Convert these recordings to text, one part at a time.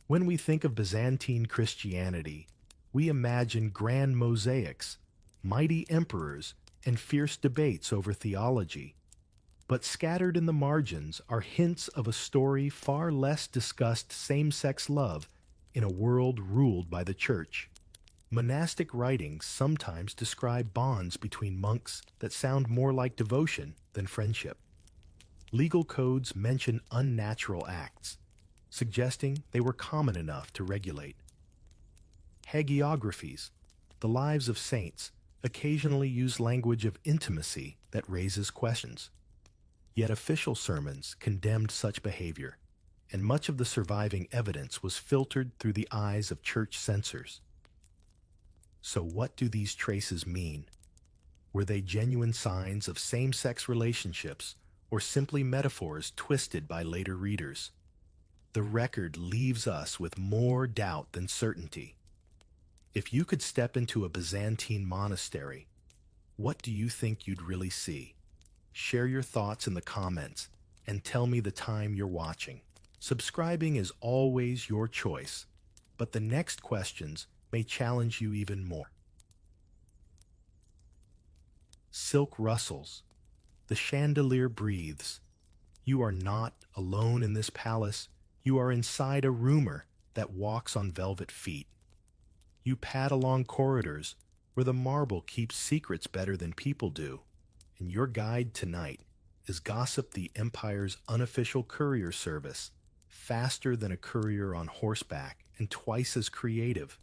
When we think of Byzantine Christianity, we imagine grand mosaics, mighty emperors, and fierce debates over theology. But scattered in the margins are hints of a story far less discussed same-sex love in a world ruled by the church. Monastic writings sometimes describe bonds between monks that sound more like devotion than friendship. Legal codes mention unnatural acts, suggesting they were common enough to regulate. Hagiographies, the lives of saints, occasionally use language of intimacy that raises questions. Yet official sermons condemned such behavior, and much of the surviving evidence was filtered through the eyes of church censors. So what do these traces mean? Were they genuine signs of same-sex relationships, or simply metaphors twisted by later readers? The record leaves us with more doubt than certainty. If you could step into a Byzantine monastery, what do you think you'd really see? Share your thoughts in the comments and tell me the time you're watching. Subscribing is always your choice, but the next questions may challenge you even more. Silk rustles. The chandelier breathes. You are not alone in this palace. You are inside a rumor that walks on velvet feet. You pad along corridors where the marble keeps secrets better than people do. And your guide tonight is Gossip the Empire's unofficial courier service, faster than a courier on horseback and twice as creative.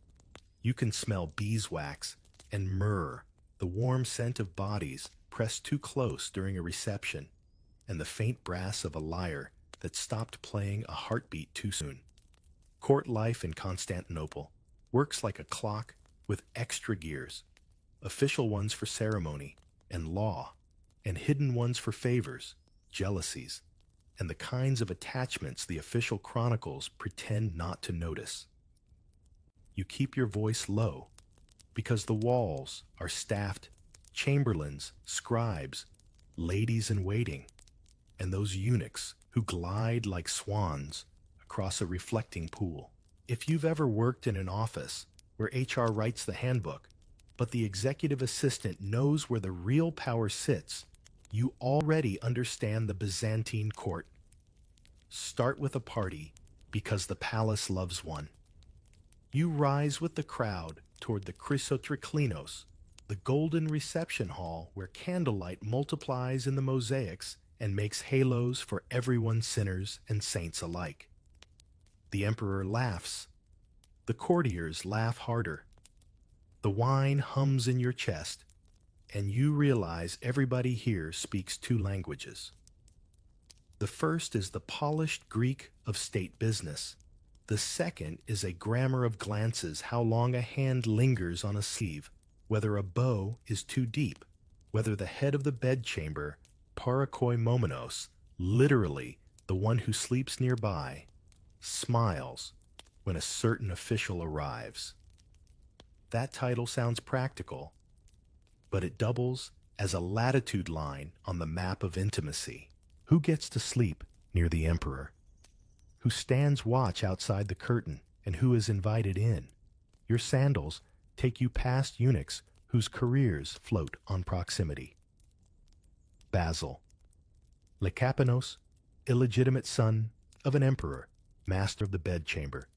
You can smell beeswax and myrrh, the warm scent of bodies pressed too close during a reception, and the faint brass of a lyre that stopped playing a heartbeat too soon. Court life in Constantinople works like a clock with extra gears, official ones for ceremony and law, and hidden ones for favors, jealousies, and the kinds of attachments the official chronicles pretend not to notice. You keep your voice low because the walls are staffed chamberlains, scribes, ladies in waiting, and those eunuchs who glide like swans across a reflecting pool. If you've ever worked in an office where HR writes the handbook, but the executive assistant knows where the real power sits, you already understand the Byzantine court. Start with a party because the palace loves one. You rise with the crowd toward the Chrysotriklinos, the golden reception hall where candlelight multiplies in the mosaics and makes halos for everyone, sinners and saints alike. The emperor laughs. The courtiers laugh harder. The wine hums in your chest, and you realize everybody here speaks two languages. The first is the polished Greek of state business. The second is a grammar of glances, how long a hand lingers on a sleeve, whether a bow is too deep, whether the head of the bedchamber, parakoimomenos, literally the one who sleeps nearby, smiles when a certain official arrives. That title sounds practical, but it doubles as a latitude line on the map of intimacy. Who gets to sleep near the emperor? Who stands watch outside the curtain, and who is invited in? Your sandals take you past eunuchs whose careers float on proximity. Basil, Lekapenos, illegitimate son of an emperor, master of the bedchamber,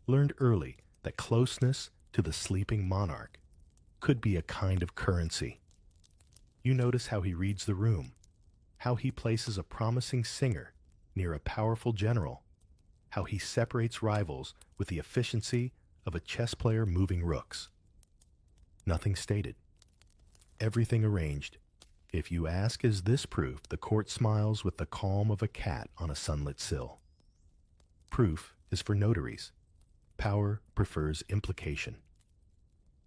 learned early that closeness to the sleeping monarch could be a kind of currency. You notice how he reads the room, how he places a promising singer near a powerful general, how he separates rivals with the efficiency of a chess player moving rooks. Nothing stated. Everything arranged. If you ask, is this proof, the court smiles with the calm of a cat on a sunlit sill. Proof is for notaries. Power prefers implication.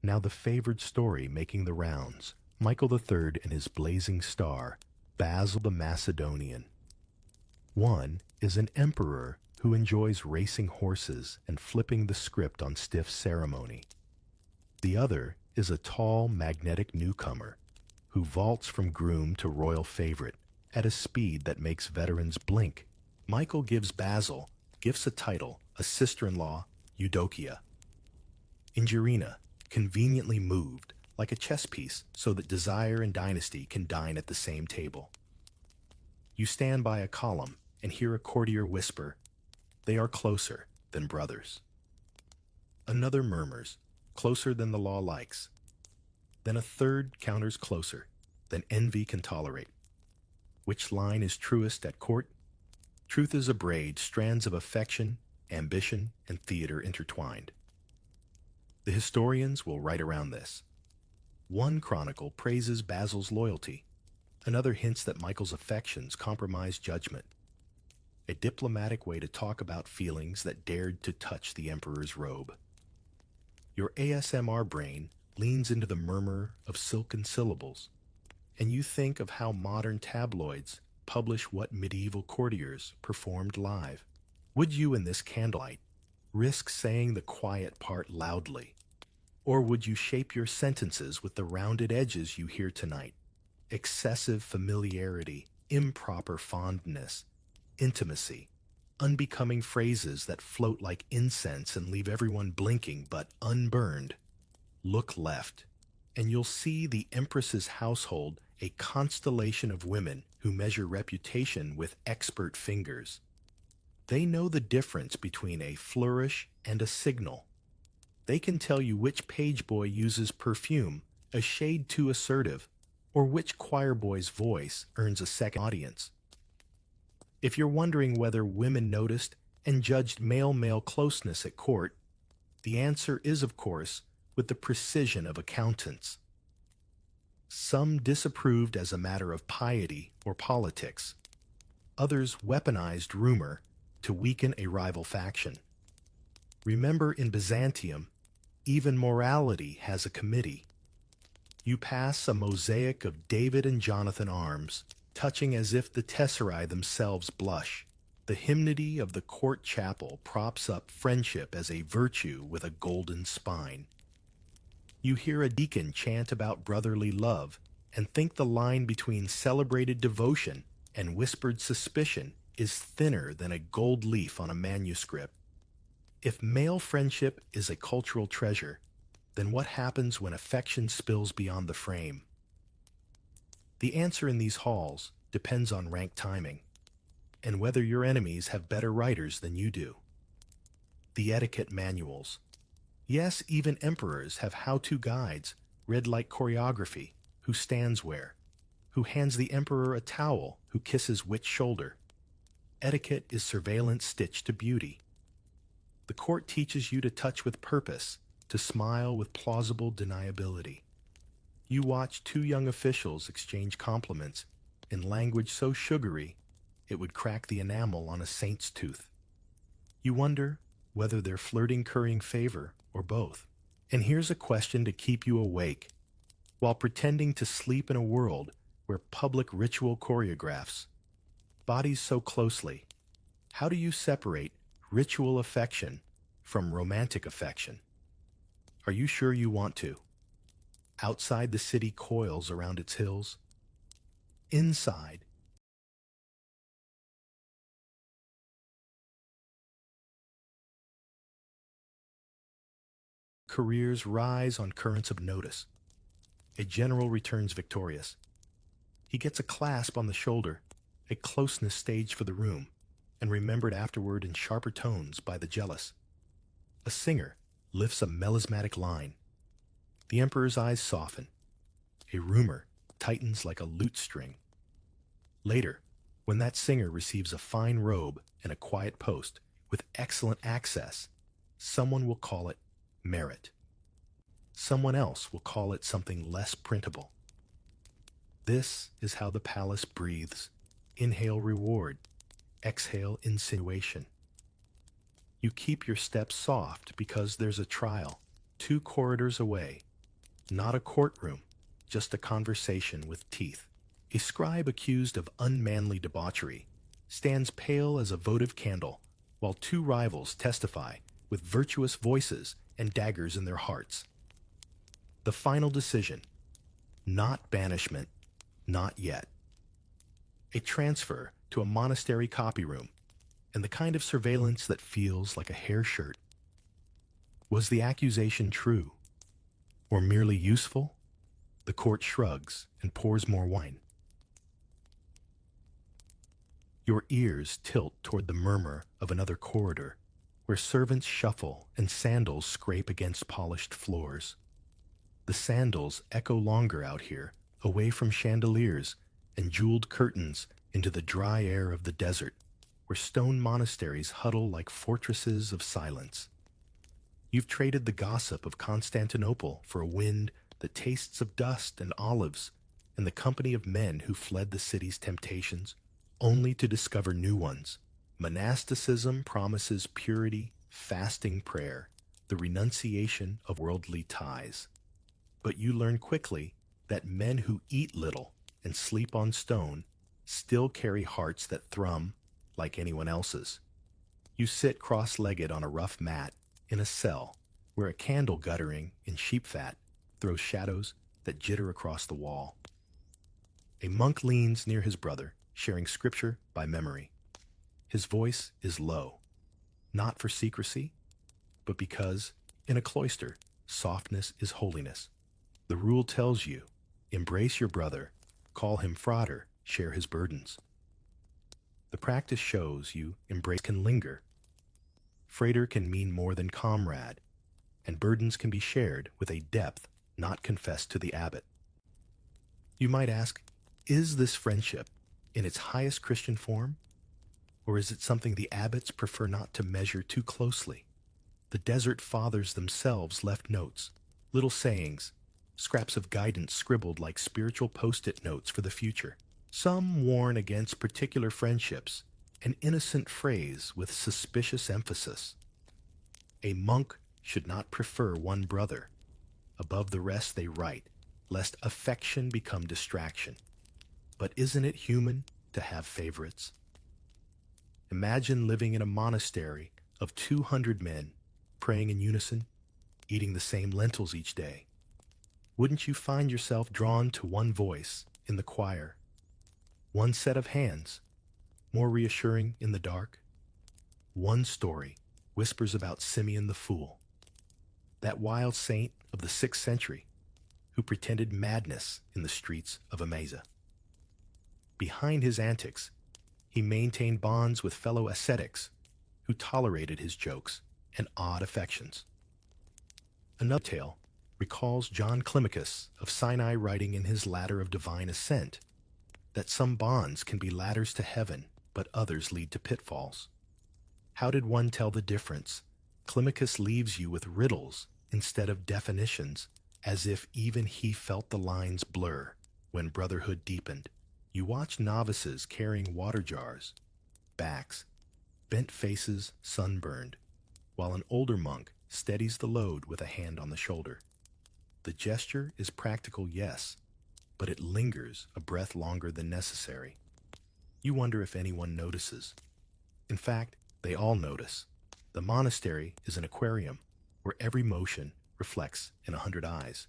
Now the favored story making the rounds, Michael III and his blazing star, Basil the Macedonian. One is an emperor who enjoys racing horses and flipping the script on stiff ceremony. The other is a tall, magnetic newcomer who vaults from groom to royal favorite at a speed that makes veterans blink. Michael gives Basil gifts, a title, a sister-in-law, Eudokia. Ingerina, conveniently moved, like a chess piece, so that desire and dynasty can dine at the same table. You stand by a column and hear a courtier whisper, "They are closer than brothers." Another murmurs, "Closer than the law likes." Then a third counters, "Closer than envy can tolerate." Which line is truest at court? Truth is a braid, strands of affection, ambition, and theater intertwined. The historians will write around this. One chronicle praises Basil's loyalty. Another hints that Michael's affections compromised judgment. A diplomatic way to talk about feelings that dared to touch the emperor's robe. Your ASMR brain leans into the murmur of silken syllables, and you think of how modern tabloids publish what medieval courtiers performed live. Would you, in this candlelight, risk saying the quiet part loudly? Or would you shape your sentences with the rounded edges you hear tonight? Excessive familiarity, improper fondness, intimacy, unbecoming phrases that float like incense and leave everyone blinking but unburned. Look left, and you'll see the Empress's household, a constellation of women who measure reputation with expert fingers. They know the difference between a flourish and a signal. They can tell you which page boy uses perfume, a shade too assertive, or which choir boy's voice earns a second audience. If you're wondering whether women noticed and judged male-male closeness at court, the answer is, of course, with the precision of accountants. Some disapproved as a matter of piety or politics. Others weaponized rumor to weaken a rival faction. Remember, in Byzantium, even morality has a committee. You pass a mosaic of David and Jonathan arms, touching as if the tesserae themselves blush. The hymnody of the court chapel props up friendship as a virtue with a golden spine. You hear a deacon chant about brotherly love and think the line between celebrated devotion and whispered suspicion is thinner than a gold leaf on a manuscript. If male friendship is a cultural treasure, then what happens when affection spills beyond the frame? The answer in these halls depends on rank timing, and whether your enemies have better writers than you do. The etiquette manuals. Yes, even emperors have how-to guides, read like choreography, who stands where, who hands the emperor a towel, who kisses which shoulder. Etiquette is surveillance stitched to beauty. The court teaches you to touch with purpose, to smile with plausible deniability. You watch two young officials exchange compliments in language so sugary it would crack the enamel on a saint's tooth. You wonder whether they're flirting, currying favor, or both. And here's a question to keep you awake while pretending to sleep in a world where public ritual choreographs bodies so closely. How do you separate ritual affection from romantic affection? Are you sure you want to? Outside, the city coils around its hills. Inside, careers rise on currents of notice. A general returns victorious. He gets a clasp on the shoulder, a closeness staged for the room, and remembered afterward in sharper tones by the jealous. A singer lifts a melismatic line. The emperor's eyes soften. A rumor tightens like a lute string. Later, when that singer receives a fine robe and a quiet post with excellent access, someone will call it merit. Someone else will call it something less printable. This is how the palace breathes. Inhale reward, exhale insinuation. You keep your steps soft because there's a trial 2 corridors away. Not a courtroom, just a conversation with teeth. A scribe accused of unmanly debauchery stands pale as a votive candle, while 2 rivals testify with virtuous voices and daggers in their hearts. The final decision: not banishment, not yet. A transfer to a monastery copy room, and the kind of surveillance that feels like a hair shirt. Was the accusation true, or merely useful? The court shrugs and pours more wine. Your ears tilt toward the murmur of another corridor, where servants shuffle and sandals scrape against polished floors. The sandals echo longer out here, away from chandeliers and jeweled curtains into the dry air of the desert, where stone monasteries huddle like fortresses of silence. You've traded the gossip of Constantinople for a wind that tastes of dust and olives, and the company of men who fled the city's temptations, only to discover new ones. Monasticism promises purity, fasting prayer, the renunciation of worldly ties. But you learn quickly that men who eat little and sleep on stone still carry hearts that thrum like anyone else's. You sit cross-legged on a rough mat in a cell where a candle guttering in sheep fat throws shadows that jitter across the wall. A monk leans near his brother, sharing scripture by memory. His voice is low, not for secrecy, but because, in a cloister, softness is holiness. The rule tells you, embrace your brother, call him frater, share his burdens. The practice shows you embrace can linger. Frater can mean more than comrade, and burdens can be shared with a depth not confessed to the abbot. You might ask, is this friendship in its highest Christian form? Or is it something the abbots prefer not to measure too closely? The desert fathers themselves left notes, little sayings, scraps of guidance scribbled like spiritual post-it notes for the future. Some warn against particular friendships, an innocent phrase with suspicious emphasis. A monk should not prefer one brother. Above the rest they write, lest affection become distraction. But isn't it human to have favorites? Imagine living in a monastery of 200 men, praying in unison, eating the same lentils each day. Wouldn't you find yourself drawn to one voice in the choir, one set of hands, more reassuring in the dark? One story whispers about Simeon the Fool, that wild saint of the 6th century who pretended madness in the streets of Emesa. Behind his antics, he maintained bonds with fellow ascetics who tolerated his jokes and odd affections. Another tale recalls John Climacus of Sinai writing in his Ladder of Divine Ascent that some bonds can be ladders to heaven, but others lead to pitfalls. How did one tell the difference? Climacus leaves you with riddles instead of definitions, as if even he felt the lines blur when brotherhood deepened. You watch novices carrying water jars, backs, bent faces sunburned, while an older monk steadies the load with a hand on the shoulder. The gesture is practical, yes, but it lingers a breath longer than necessary. You wonder if anyone notices. In fact, they all notice. The monastery is an aquarium where every motion reflects in 100 eyes,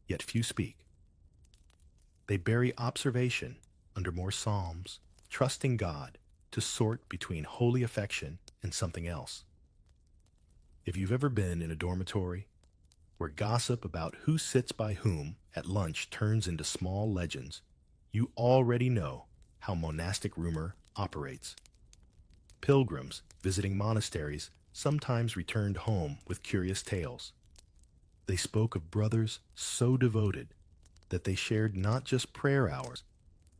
yet few speak. They bury observation under more psalms, trusting God to sort between holy affection and something else. If you've ever been in a dormitory where gossip about who sits by whom at lunch turns into small legends, you already know how monastic rumor operates. Pilgrims visiting monasteries sometimes returned home with curious tales. They spoke of brothers so devoted that they shared not just prayer hours,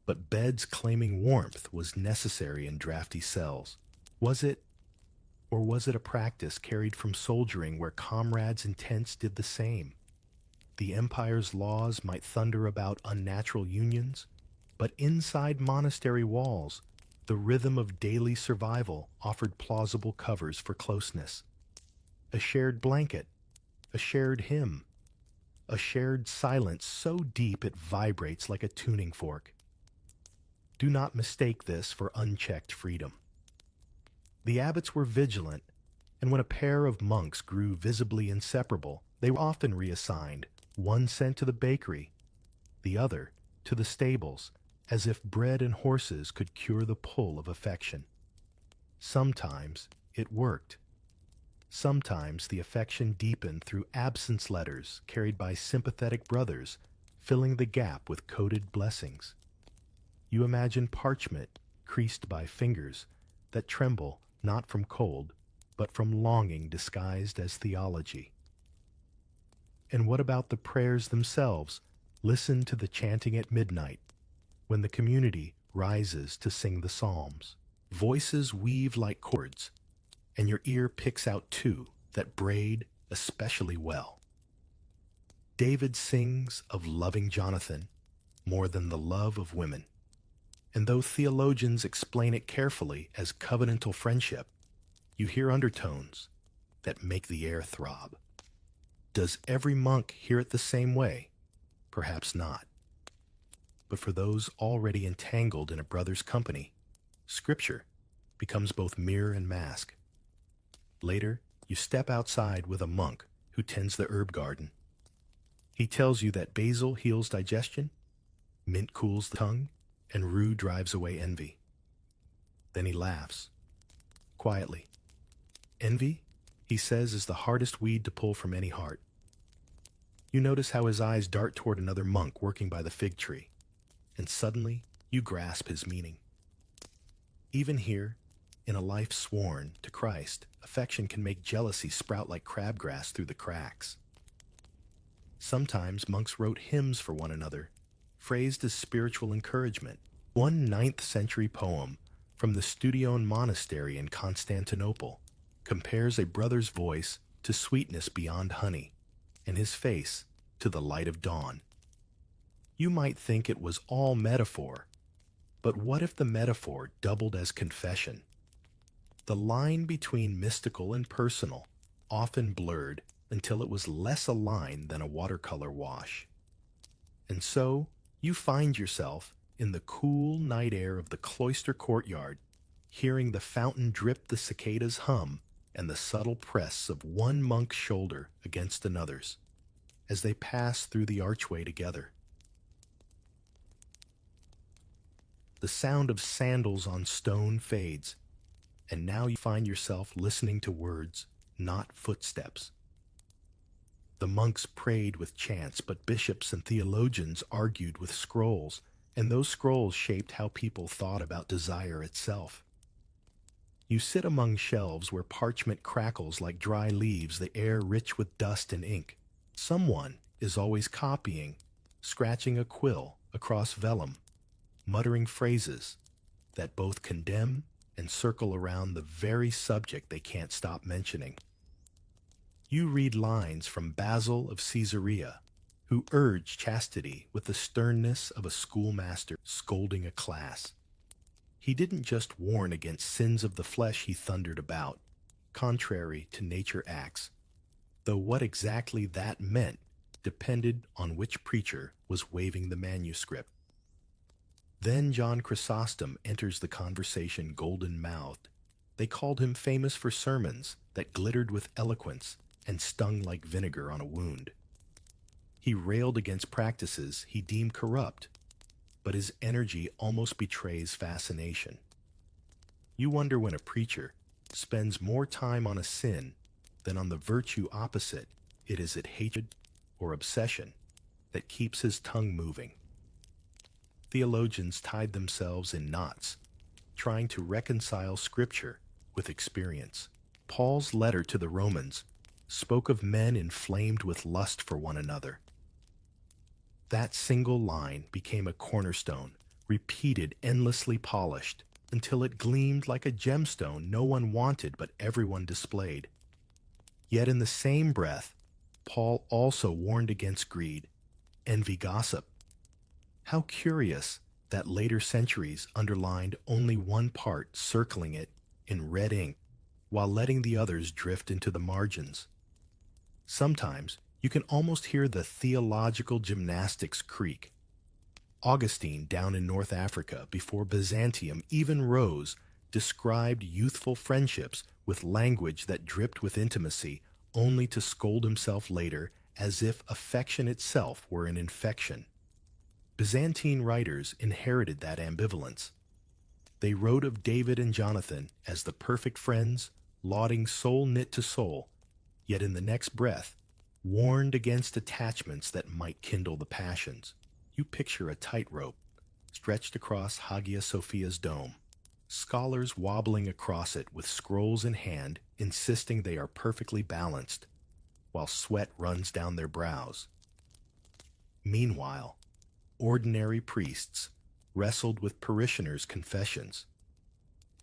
but beds claiming warmth was necessary in drafty cells. Was it a practice carried from soldiering where comrades in tents did the same? The empire's laws might thunder about unnatural unions, but inside monastery walls, the rhythm of daily survival offered plausible covers for closeness. A shared blanket, a shared hymn, a shared silence so deep it vibrates like a tuning fork. Do not mistake this for unchecked freedom. The abbots were vigilant, and when a pair of monks grew visibly inseparable, they were often reassigned, one sent to the bakery, the other to the stables, as if bread and horses could cure the pull of affection. Sometimes it worked. Sometimes the affection deepened through absence letters carried by sympathetic brothers, filling the gap with coded blessings. You imagine parchment creased by fingers that tremble not from cold, but from longing disguised as theology. And what about the prayers themselves? Listen to the chanting at midnight, when the community rises to sing the psalms. Voices weave like cords, and your ear picks out two that braid especially well. David sings of loving Jonathan more than the love of women. And though theologians explain it carefully as covenantal friendship, you hear undertones that make the air throb. Does every monk hear it the same way? Perhaps not. But for those already entangled in a brother's company, Scripture becomes both mirror and mask. Later, you step outside with a monk who tends the herb garden. He tells you that basil heals digestion, mint cools the tongue, and rue drives away envy. Then he laughs, quietly. Envy, he says, is the hardest weed to pull from any heart. You notice how his eyes dart toward another monk working by the fig tree, and suddenly you grasp his meaning. Even here, in a life sworn to Christ, affection can make jealousy sprout like crabgrass through the cracks. Sometimes monks wrote hymns for one another, phrased as spiritual encouragement. One 9th century poem from the Studione Monastery in Constantinople compares a brother's voice to sweetness beyond honey, and his face to the light of dawn. You might think it was all metaphor, but what if the metaphor doubled as confession? The line between mystical and personal often blurred until it was less a line than a watercolor wash. And so you find yourself in the cool night air of the cloister courtyard, hearing the fountain drip, the cicadas hum, and the subtle press of one monk's shoulder against another's as they pass through the archway together. The sound of sandals on stone fades, and now you find yourself listening to words, not footsteps. The monks prayed with chants, but bishops and theologians argued with scrolls, and those scrolls shaped how people thought about desire itself. You sit among shelves where parchment crackles like dry leaves, the air rich with dust and ink. Someone is always copying, scratching a quill across vellum, muttering phrases that both condemn and circle around the very subject they can't stop mentioning. You read lines from Basil of Caesarea, who urged chastity with the sternness of a schoolmaster scolding a class. He didn't just warn against sins of the flesh he thundered about, contrary to nature acts, though what exactly that meant depended on which preacher was waving the manuscript. Then John Chrysostom enters the conversation golden-mouthed. They called him famous for sermons that glittered with eloquence and stung like vinegar on a wound. He railed against practices he deemed corrupt, but his energy almost betrays fascination. You wonder when a preacher spends more time on a sin than on the virtue opposite. Is it hatred or obsession that keeps his tongue moving? Theologians tied themselves in knots, trying to reconcile Scripture with experience. Paul's letter to the Romans spoke of men inflamed with lust for one another. That single line became a cornerstone, repeated, endlessly polished, until it gleamed like a gemstone no one wanted but everyone displayed. Yet in the same breath, Paul also warned against greed, envy, gossip. How curious that later centuries underlined only one part, circling it in red ink, while letting the others drift into the margins. Sometimes you can almost hear the theological gymnastics creak. Augustine, down in North Africa before Byzantium even rose, described youthful friendships with language that dripped with intimacy, only to scold himself later as if affection itself were an infection. Byzantine writers inherited that ambivalence. They wrote of David and Jonathan as the perfect friends, lauding soul knit to soul, yet in the next breath, warned against attachments that might kindle the passions. You picture a tightrope stretched across Hagia Sophia's dome, scholars wobbling across it with scrolls in hand, insisting they are perfectly balanced, while sweat runs down their brows. Meanwhile, ordinary priests wrestled with parishioners' confessions.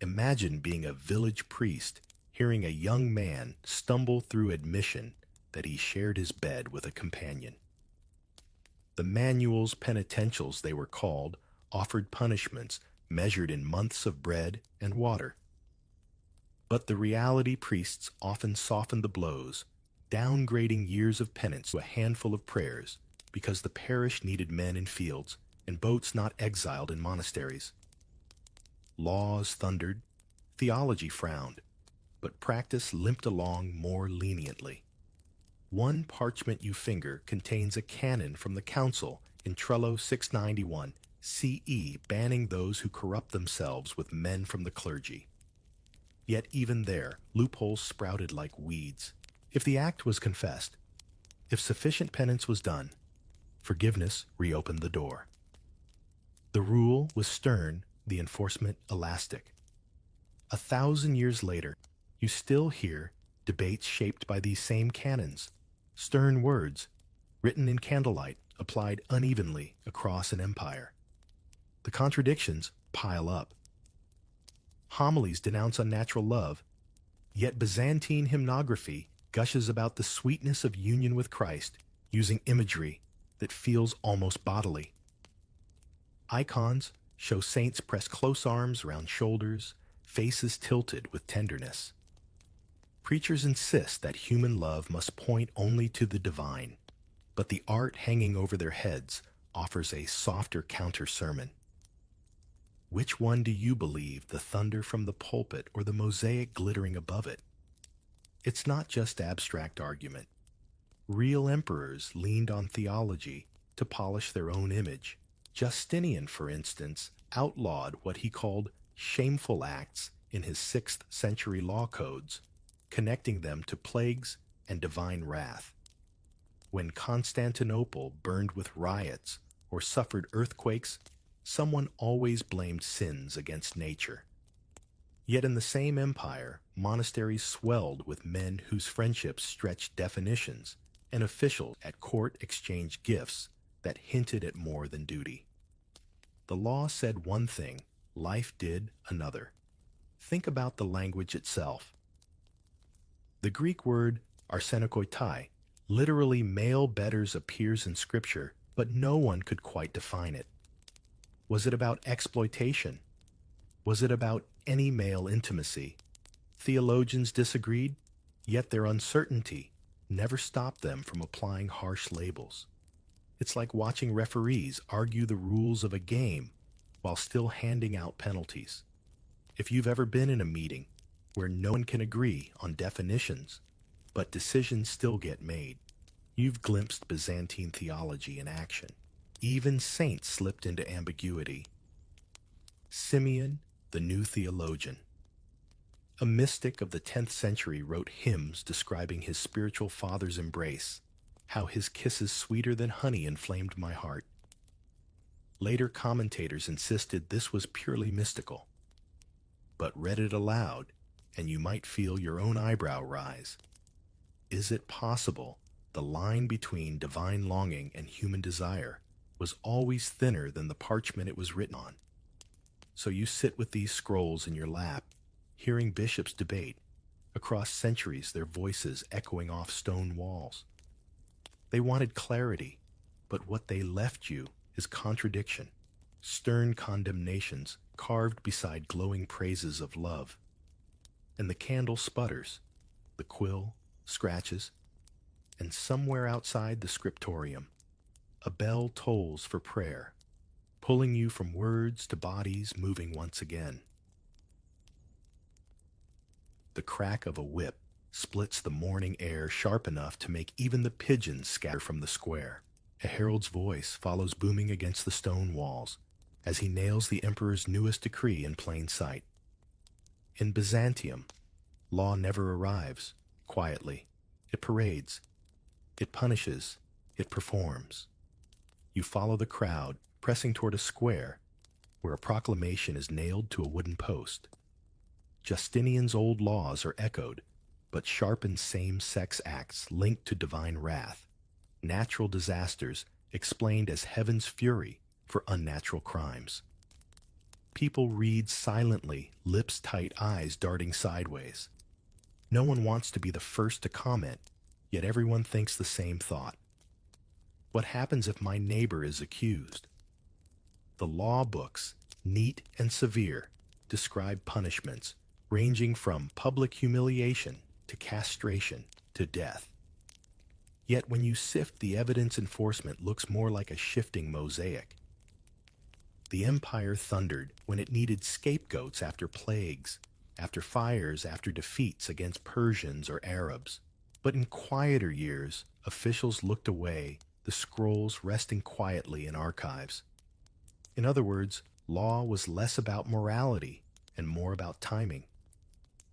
Imagine being a village priest, hearing a young man stumble through admission that he shared his bed with a companion. The manuals penitentials, they were called, offered punishments measured in months of bread and water. But the reality priests often softened the blows, downgrading years of penance to a handful of prayers because the parish needed men in fields and boats not exiled in monasteries. Laws thundered, theology frowned, but practice limped along more leniently. One parchment you finger contains a canon from the council in Trello 691 CE banning those who corrupt themselves with men from the clergy. Yet even there, loopholes sprouted like weeds. If the act was confessed, if sufficient penance was done, forgiveness reopened the door. The rule was stern, the enforcement elastic. 1,000 years later, you still hear debates shaped by these same canons, stern words, written in candlelight, applied unevenly across an empire. The contradictions pile up. Homilies denounce unnatural love, yet Byzantine hymnography gushes about the sweetness of union with Christ using imagery that feels almost bodily. Icons show saints pressed close arms around shoulders, faces tilted with tenderness. Preachers insist that human love must point only to the divine, but the art hanging over their heads offers a softer counter-sermon. Which one do you believe, the thunder from the pulpit or the mosaic glittering above it? It's not just abstract argument. Real emperors leaned on theology to polish their own image. Justinian, for instance, outlawed what he called shameful acts in his 6th century law codes, connecting them to plagues and divine wrath. When Constantinople burned with riots or suffered earthquakes, someone always blamed sins against nature. Yet in the same empire, monasteries swelled with men whose friendships stretched definitions, and officials at court exchanged gifts that hinted at more than duty. The law said one thing, life did another. Think about the language itself. The Greek word arsenokoitai, literally male betters, appears in Scripture, but no one could quite define it. Was it about exploitation? Was it about any male intimacy? Theologians disagreed, yet their uncertainty never stopped them from applying harsh labels. It's like watching referees argue the rules of a game while still handing out penalties. If you've ever been in a meeting where no one can agree on definitions, but decisions still get made, you've glimpsed Byzantine theology in action. Even saints slipped into ambiguity. Simeon, the new theologian, a mystic of the 10th century, wrote hymns describing his spiritual father's embrace, how his kisses sweeter than honey inflamed my heart. Later commentators insisted this was purely mystical, but read it aloud, and you might feel your own eyebrow rise. Is it possible the line between divine longing and human desire was always thinner than the parchment it was written on? So you sit with these scrolls in your lap, hearing bishops debate, across centuries their voices echoing off stone walls. They wanted clarity, but what they left you is contradiction, stern condemnations carved beside glowing praises of love. And the candle sputters, the quill scratches, and somewhere outside the scriptorium, a bell tolls for prayer, pulling you from words to bodies moving once again. The crack of a whip splits the morning air sharp enough to make even the pigeons scatter from the square. A herald's voice follows booming against the stone walls as he nails the emperor's newest decree in plain sight. In Byzantium, Law never arrives quietly. It parades. It punishes. It performs. You follow the crowd, pressing toward a square where a proclamation is nailed to a wooden post. Justinian's old laws are echoed, but sharpened same-sex acts linked to divine wrath, natural disasters explained as heaven's fury for unnatural crimes. People read silently, lips tight, eyes darting sideways. No one wants to be the first to comment, yet everyone thinks the same thought. What happens if my neighbor is accused? The law books, neat and severe, describe punishments ranging from public humiliation to castration to death. Yet when you sift the evidence, enforcement looks more like a shifting mosaic. The empire thundered when it needed scapegoats after plagues, after fires, after defeats against Persians or Arabs. But in quieter years, officials looked away, the scrolls resting quietly in archives. In other words, law was less about morality and more about timing.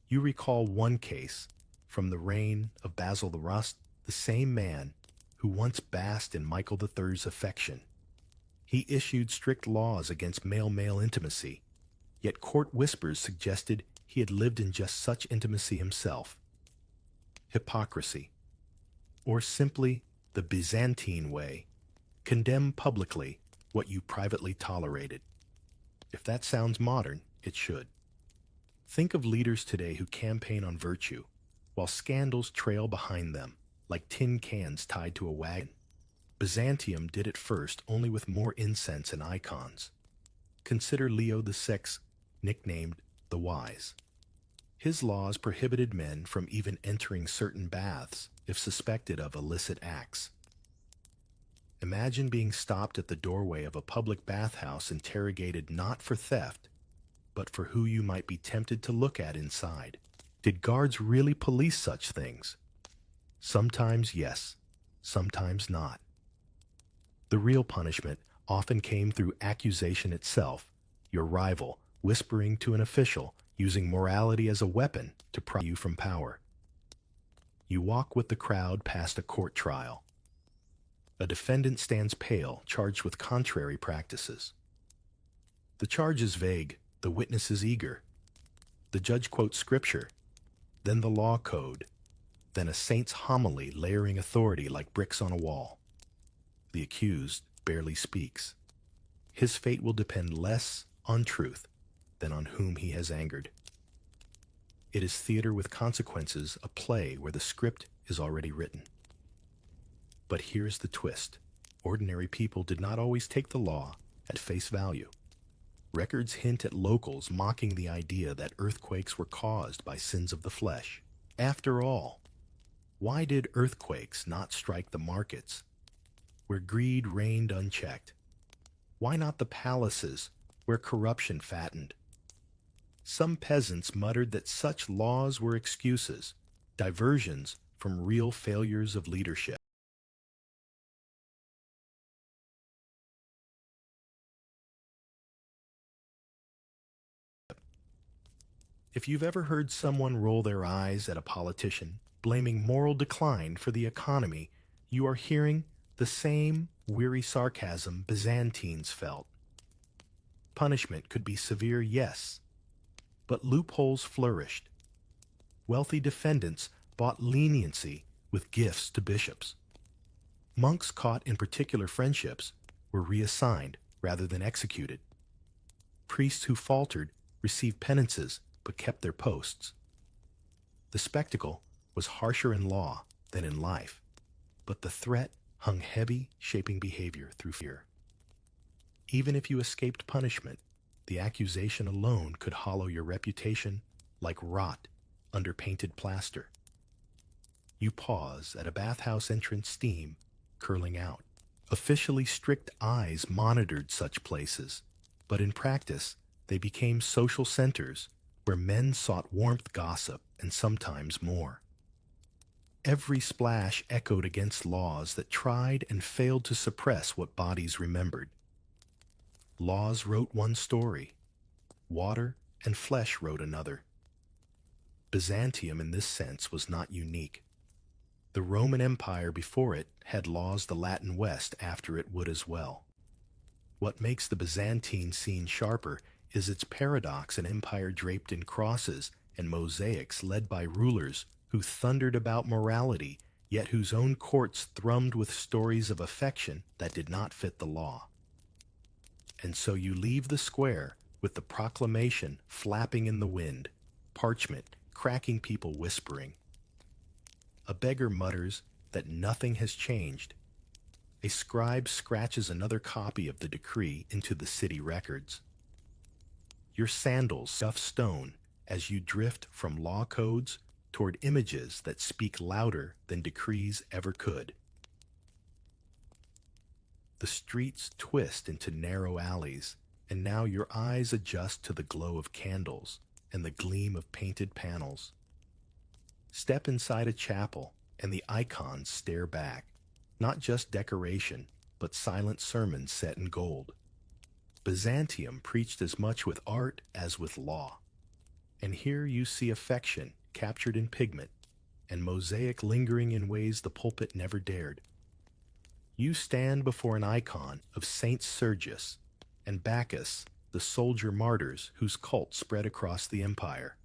You recall one case from the reign of Basil the Rust, the same man who once basked in Michael III's affection. He issued strict laws against male-male intimacy, yet court whispers suggested he had lived in just such intimacy himself. Hypocrisy, or simply the Byzantine way, condemn publicly what you privately tolerated. If that sounds modern, it should. Think of leaders today who campaign on virtue, while scandals trail behind them, like tin cans tied to a wagon. Byzantium did it first, only with more incense and icons. Consider Leo VI, nicknamed the Wise. His laws prohibited men from even entering certain baths if suspected of illicit acts. Imagine being stopped at the doorway of a public bathhouse, interrogated not for theft, but for who you might be tempted to look at inside. Did guards really police such things? Sometimes yes, sometimes not. The real punishment often came through accusation itself, your rival whispering to an official, using morality as a weapon to pry you from power. You walk with the crowd past a court trial. A defendant stands pale, charged with contrary practices. The charge is vague, the witness is eager. The judge quotes scripture, then the law code, then a saint's homily layering authority like bricks on a wall. The accused barely speaks. His fate will depend less on truth than on whom he has angered. It is theater with consequences, a play where the script is already written. But here's the twist. Ordinary people did not always take the law at face value. Records hint at locals mocking the idea that earthquakes were caused by sins of the flesh. After all, why did earthquakes not strike the markets, where greed reigned unchecked? Why not the palaces, where corruption fattened? Some peasants muttered that such laws were excuses, diversions from real failures of leadership. If you've ever heard someone roll their eyes at a politician, blaming moral decline for the economy, you are hearing the same weary sarcasm Byzantines felt. Punishment could be severe, yes, but loopholes flourished. Wealthy defendants bought leniency with gifts to bishops. Monks caught in particular friendships were reassigned rather than executed. Priests who faltered received penances but kept their posts. The spectacle was harsher in law than in life, but the threat hung heavy, shaping behavior through fear. Even if you escaped punishment, the accusation alone could hollow your reputation like rot under painted plaster. You pause at a bathhouse entrance, steam curling out. Officially, strict eyes monitored such places, but in practice, they became social centers where men sought warmth, gossip, and sometimes more. Every splash echoed against laws that tried and failed to suppress what bodies remembered. Laws wrote one story. Water and flesh wrote another. Byzantium in this sense was not unique. The Roman Empire before it had laws the Latin West after it would as well. What makes the Byzantine scene sharper is its paradox, an empire draped in crosses and mosaics led by rulers who thundered about morality, yet whose own courts thrummed with stories of affection that did not fit the law. And so you leave the square with the proclamation flapping in the wind, parchment cracking, people whispering. A beggar mutters that nothing has changed. A scribe scratches another copy of the decree into the city records. Your sandals scuff stone as you drift from law codes toward images that speak louder than decrees ever could. The streets twist into narrow alleys, and now your eyes adjust to the glow of candles and the gleam of painted panels. Step inside a chapel, and the icons stare back, not just decoration, but silent sermons set in gold. Byzantium preached as much with art as with law. And here you see affection captured in pigment, and mosaic lingering in ways the pulpit never dared. You stand before an icon of Saint Sergius and Bacchus, the soldier martyrs whose cult spread across the empire.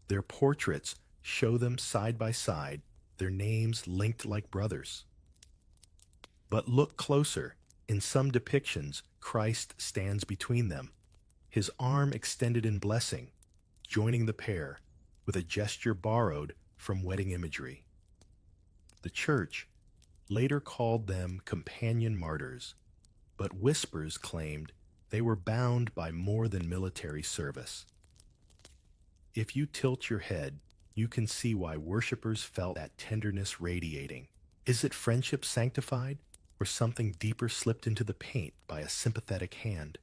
Their portraits show them side by side, their names linked like brothers. But look closer. In some depictions, Christ stands between them, his arm extended in blessing, joining the pair with a gesture borrowed from wedding imagery. The Church later called them companion martyrs, but whispers claimed they were bound by more than military service. If you tilt your head, you can see why worshippers felt that tenderness radiating. Is it friendship sanctified, or something deeper slipped into the paint by a sympathetic hand?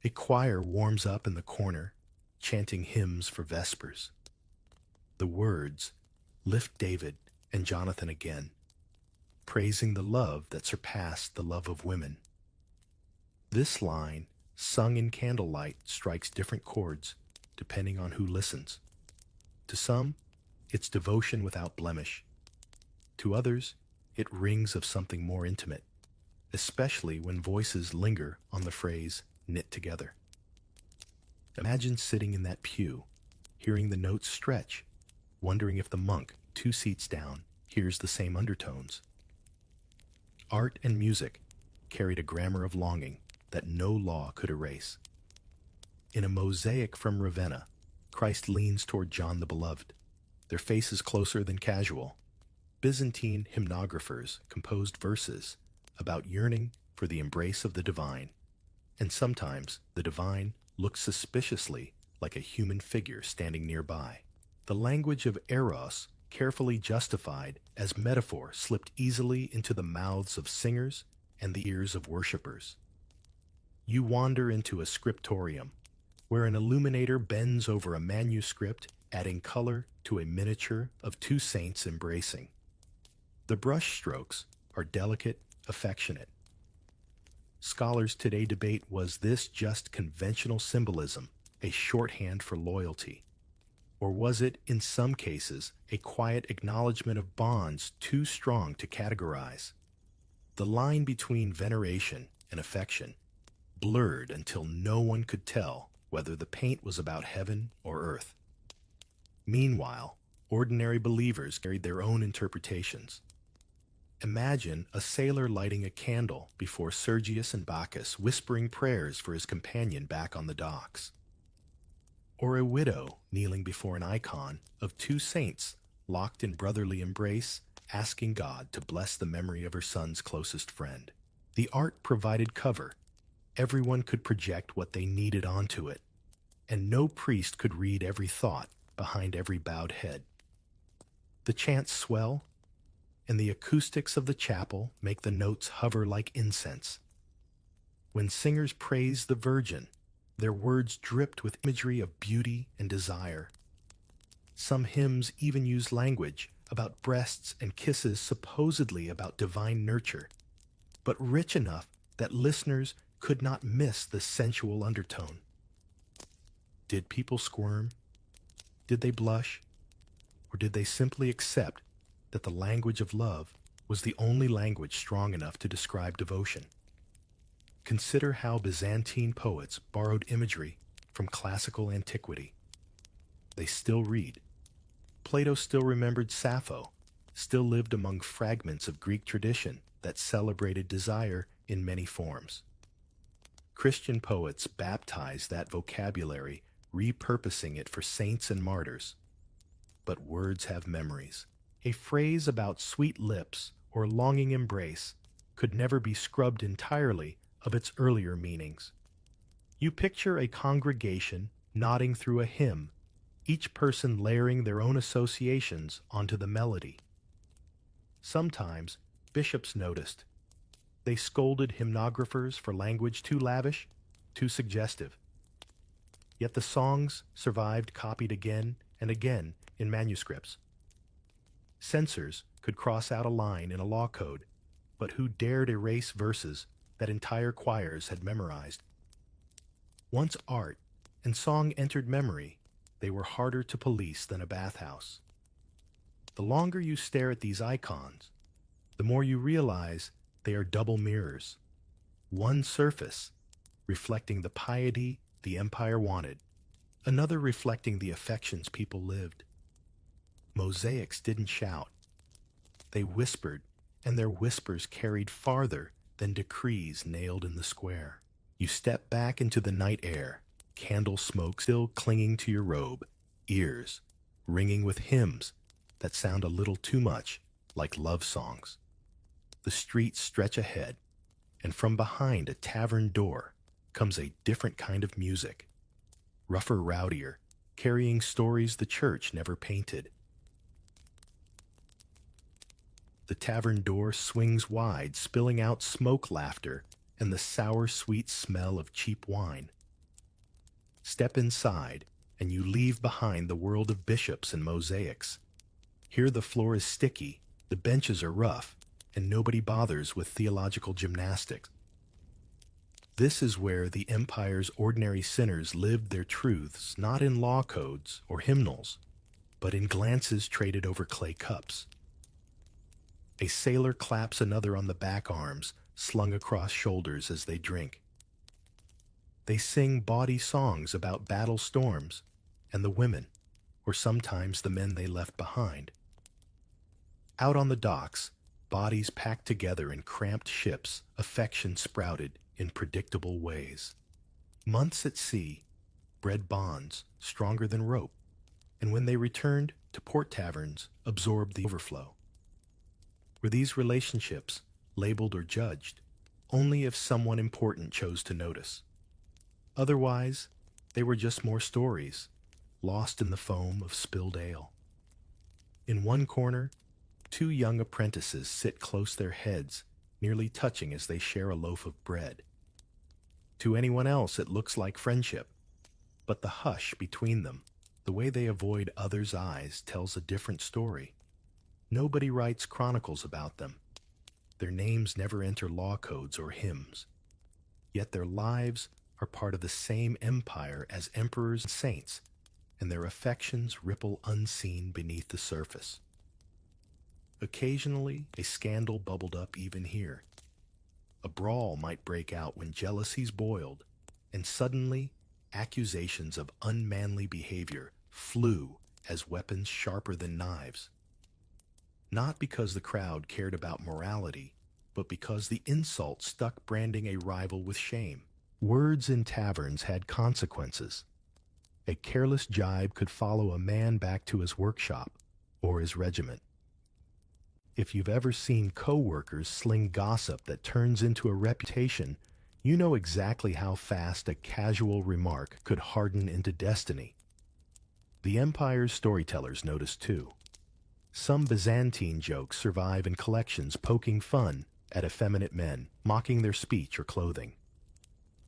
A choir warms up in the corner, chanting hymns for Vespers. The words lift David and Jonathan again, praising the love that surpassed the love of women. This line, sung in candlelight, strikes different chords depending on who listens. To some, it's devotion without blemish. To others, it rings of something more intimate, especially when voices linger on the phrase knit together. Imagine sitting in that pew, hearing the notes stretch, wondering if the monk, 2 seats down, hears the same undertones. Art and music carried a grammar of longing that no law could erase. In a mosaic from Ravenna, Christ leans toward John the Beloved, their faces closer than casual. Byzantine hymnographers composed verses about yearning for the embrace of the divine, and sometimes the divine looks suspiciously like a human figure standing nearby. The language of eros, carefully justified as metaphor, slipped easily into the mouths of singers and the ears of worshippers. You wander into a scriptorium, where an illuminator bends over a manuscript, adding color to a miniature of 2 saints embracing. The brushstrokes are delicate, affectionate. Scholars today debate, was this just conventional symbolism, a shorthand for loyalty? Or was it, in some cases, a quiet acknowledgement of bonds too strong to categorize? The line between veneration and affection blurred until no one could tell whether the paint was about heaven or earth. Meanwhile, ordinary believers carried their own interpretations. Imagine a sailor lighting a candle before Sergius and Bacchus, whispering prayers for his companion back on the docks. Or a widow kneeling before an icon of 2 saints locked in brotherly embrace, asking God to bless the memory of her son's closest friend. The art provided cover. Everyone could project what they needed onto it, and no priest could read every thought behind every bowed head. The chants swell, and the acoustics of the chapel make the notes hover like incense. When singers praise the Virgin, their words dripped with imagery of beauty and desire. Some hymns even use language about breasts and kisses, supposedly about divine nurture, but rich enough that listeners could not miss the sensual undertone. Did people squirm? Did they blush, or did they simply accept that the language of love was the only language strong enough to describe devotion? Consider how Byzantine poets borrowed imagery from classical antiquity. They still read. Plato still remembered Sappho, still lived among fragments of Greek tradition that celebrated desire in many forms. Christian poets baptized that vocabulary, repurposing it for saints and martyrs. But words have memories. A phrase about sweet lips or longing embrace could never be scrubbed entirely of its earlier meanings. You picture a congregation nodding through a hymn, each person layering their own associations onto the melody. Sometimes bishops noticed. They scolded hymnographers for language too lavish, too suggestive. Yet the songs survived copied again and again in manuscripts. Censors could cross out a line in a law code, but who dared erase verses that entire choirs had memorized? Once art and song entered memory, they were harder to police than a bathhouse. The longer you stare at these icons, the more you realize they are double mirrors. One surface reflecting the piety the empire wanted, another reflecting the affections people lived. Mosaics didn't shout. They whispered, and their whispers carried farther than decrees nailed in the square. You step back into the night air, candle smoke still clinging to your robe, ears ringing with hymns that sound a little too much like love songs. The streets stretch ahead, and from behind a tavern door comes a different kind of music, rougher, rowdier, carrying stories the church never painted. The tavern door swings wide, spilling out smoke, laughter, and the sour, sweet smell of cheap wine. Step inside, and you leave behind the world of bishops and mosaics. Here the floor is sticky, the benches are rough, and nobody bothers with theological gymnastics. This is where the empire's ordinary sinners lived their truths, not in law codes or hymnals, but in glances traded over clay cups. A sailor claps another on the back arms, slung across shoulders as they drink. They sing bawdy songs about battle storms and the women, or sometimes the men they left behind. Out on the docks, bodies packed together in cramped ships, affection sprouted in predictable ways. Months at sea bred bonds stronger than rope, and when they returned to port taverns, absorbed the overflow. Were these relationships labeled or judged? Only if someone important chose to notice. Otherwise, they were just more stories, lost in the foam of spilled ale. In one corner, two young apprentices sit close their heads, nearly touching as they share a loaf of bread. To anyone else it looks like friendship, but the hush between them, the way they avoid others' eyes, tells a different story. Nobody writes chronicles about them. Their names never enter law codes or hymns. Yet their lives are part of the same empire as emperors and saints, and their affections ripple unseen beneath the surface. Occasionally, a scandal bubbled up even here. A brawl might break out when jealousies boiled, and suddenly, accusations of unmanly behavior flew as weapons sharper than knives. Not because the crowd cared about morality, but because the insult stuck, branding a rival with shame. Words in taverns had consequences. A careless jibe could follow a man back to his workshop or his regiment. If you've ever seen co-workers sling gossip that turns into a reputation, you know exactly how fast a casual remark could harden into destiny. The empire's storytellers noticed too. Some Byzantine jokes survive in collections, poking fun at effeminate men, mocking their speech or clothing.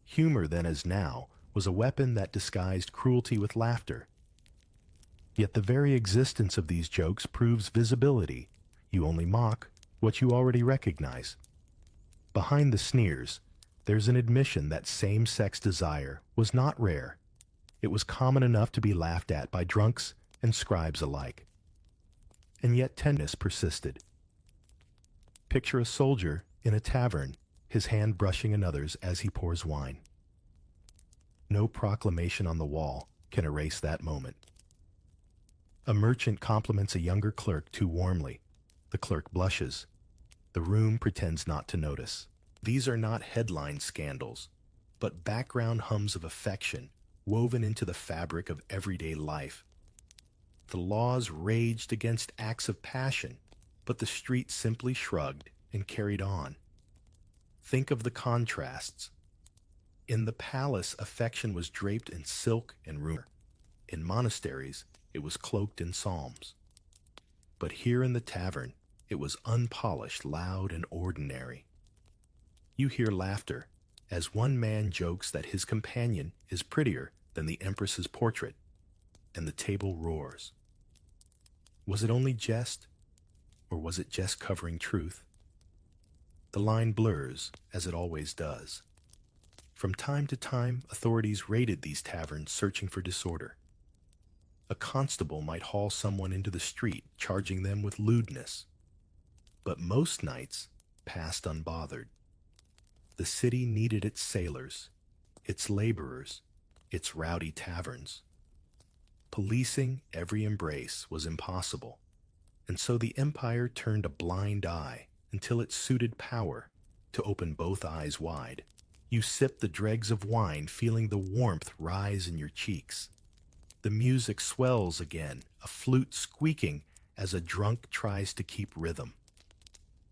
Humor then as now was a weapon that disguised cruelty with laughter. Yet the very existence of these jokes proves visibility. You only mock what you already recognize. Behind the sneers, there's an admission that same-sex desire was not rare. It was common enough to be laughed at by drunks and scribes alike. And yet tenderness persisted. Picture a soldier in a tavern, his hand brushing another's as he pours wine. No proclamation on the wall can erase that moment. A merchant compliments a younger clerk too warmly. The clerk blushes. The room pretends not to notice. These are not headline scandals, but background hums of affection woven into the fabric of everyday life. The laws raged against acts of passion, but the street simply shrugged and carried on. Think of the contrasts. In the palace, affection was draped in silk and rumor. In monasteries, it was cloaked in psalms. But here in the tavern, it was unpolished, loud, and ordinary. You hear laughter as one man jokes that his companion is prettier than the empress's portrait, and the table roars. Was it only jest, or was it jest covering truth? The line blurs, as it always does. From time to time, authorities raided these taverns searching for disorder. A constable might haul someone into the street, charging them with lewdness. But most nights passed unbothered. The city needed its sailors, its laborers, its rowdy taverns. Policing every embrace was impossible, and so the empire turned a blind eye until it suited power to open both eyes wide. You sip the dregs of wine, feeling the warmth rise in your cheeks. The music swells again, a flute squeaking as a drunk tries to keep rhythm.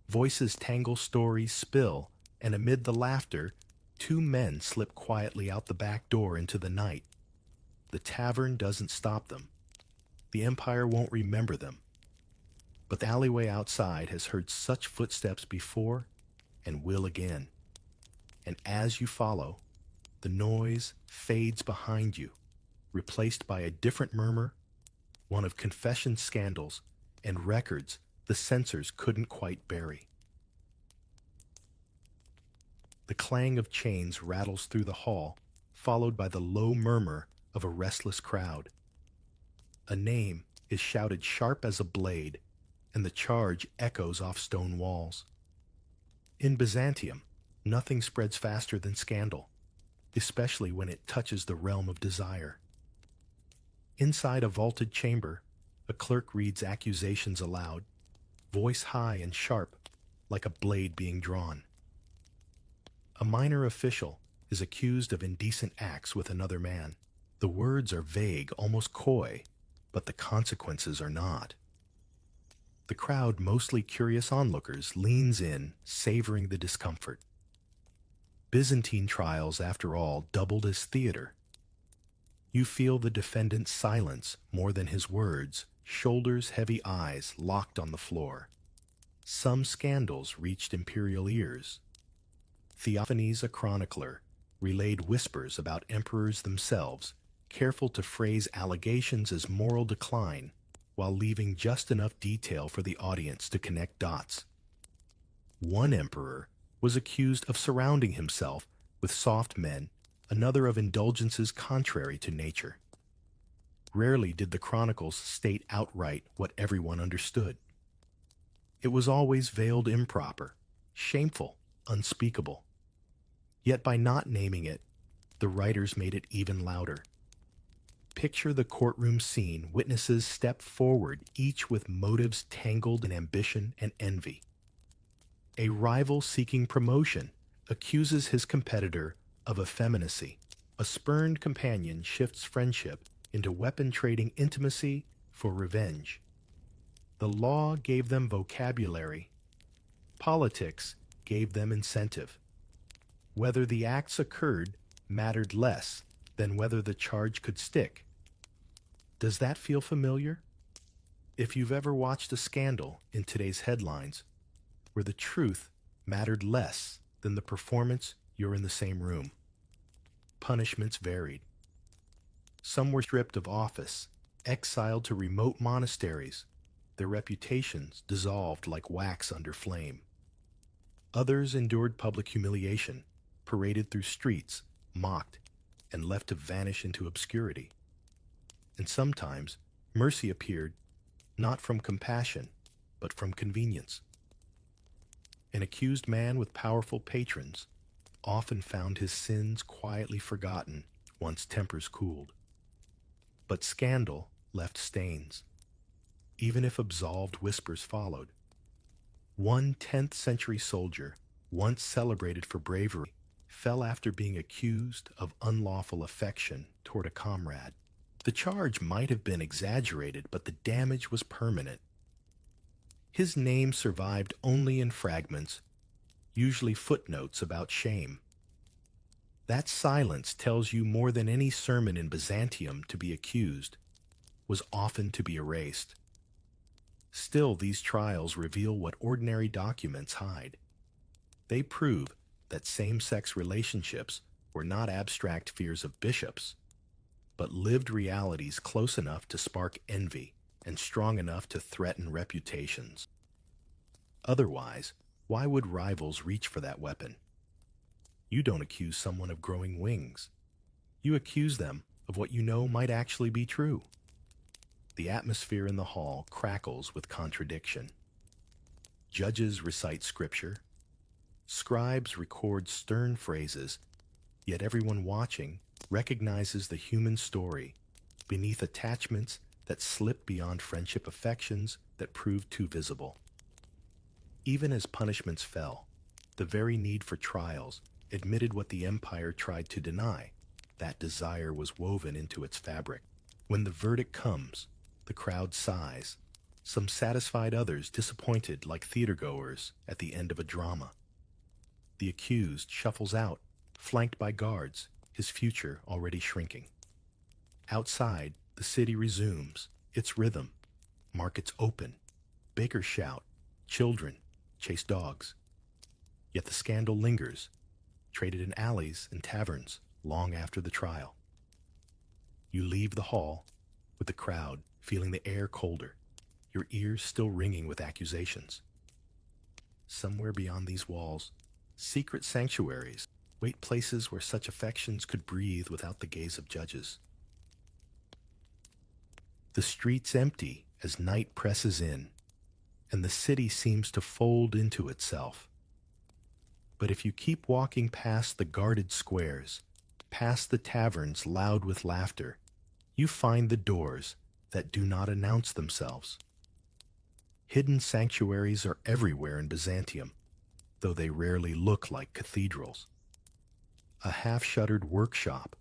Voices tangle, stories spill, and amid the laughter, two men slip quietly out the back door into the night. The tavern doesn't stop them. The empire won't remember them. But the alleyway outside has heard such footsteps before and will again. And as you follow, the noise fades behind you, replaced by a different murmur, one of confession scandals and records the censors couldn't quite bury. The clang of chains rattles through the hall, followed by the low murmur of a restless crowd. A name is shouted sharp as a blade, and the charge echoes off stone walls. In Byzantium, nothing spreads faster than scandal, especially when it touches the realm of desire. Inside a vaulted chamber, a clerk reads accusations aloud, voice high and sharp, like a blade being drawn. A minor official is accused of indecent acts with another man. The words are vague, almost coy, but the consequences are not. The crowd, mostly curious onlookers, leans in, savoring the discomfort. Byzantine trials, after all, doubled as theater. You feel the defendant's silence more than his words, shoulders, heavy eyes locked on the floor. Some scandals reached imperial ears. Theophanes, a chronicler, relayed whispers about emperors themselves, careful to phrase allegations as moral decline, while leaving just enough detail for the audience to connect dots. One emperor was accused of surrounding himself with soft men, another of indulgences contrary to nature. Rarely did the chronicles state outright what everyone understood. It was always veiled improper, shameful, unspeakable. Yet by not naming it, the writers made it even louder. Picture the courtroom scene. Witnesses step forward, each with motives tangled in ambition and envy. A rival seeking promotion accuses his competitor of effeminacy. A spurned companion shifts friendship into weapon-trading intimacy for revenge. The law gave them vocabulary. Politics gave them incentive. Whether the acts occurred mattered less than whether the charge could stick. Does that feel familiar? If you've ever watched a scandal in today's headlines, where the truth mattered less than the performance, you're in the same room. Punishments varied. Some were stripped of office, exiled to remote monasteries, their reputations dissolved like wax under flame. Others endured public humiliation, paraded through streets, mocked, and left to vanish into obscurity. And sometimes, Mercy appeared not from compassion, but from convenience. An accused man with powerful patrons often found his sins quietly forgotten once tempers cooled. But scandal left stains, even if absolved whispers followed. One 10th century soldier, once celebrated for bravery, fell after being accused of unlawful affection toward a comrade. The charge might have been exaggerated, but the damage was permanent. His name survived only in fragments, usually footnotes about shame. That silence tells you more than any sermon in Byzantium. To be accused was often to be erased. Still, these trials reveal what ordinary documents hide. They prove that same-sex relationships were not abstract fears of bishops, but lived realities close enough to spark envy and strong enough to threaten reputations. Otherwise, why would rivals reach for that weapon? You don't accuse someone of growing wings. You accuse them of what you know might actually be true. The atmosphere in the hall crackles with contradiction. Judges recite scripture. Scribes record stern phrases, yet everyone watching recognizes the human story beneath attachments that slip beyond friendship affections that prove too visible. Even as punishments fell, the very need for trials admitted what the empire tried to deny. That desire was woven into its fabric. When the verdict comes, the crowd sighs, some satisfied, others disappointed like theatergoers at the end of a drama. The accused shuffles out, flanked by guards, his future already shrinking. Outside, the city resumes its rhythm. Markets open, bakers shout, children chase dogs. Yet the scandal lingers, traded in alleys and taverns long after the trial. You leave the hall with the crowd feeling the air colder, your ears still ringing with accusations. Somewhere beyond these walls, secret sanctuaries wait, places where such affections could breathe without the gaze of judges. The streets empty as night presses in, and the city seems to fold into itself. But if you keep walking past the guarded squares, past the taverns loud with laughter, you find the doors that do not announce themselves. Hidden sanctuaries are everywhere in Byzantium, though they rarely look like cathedrals. A half-shuttered workshop,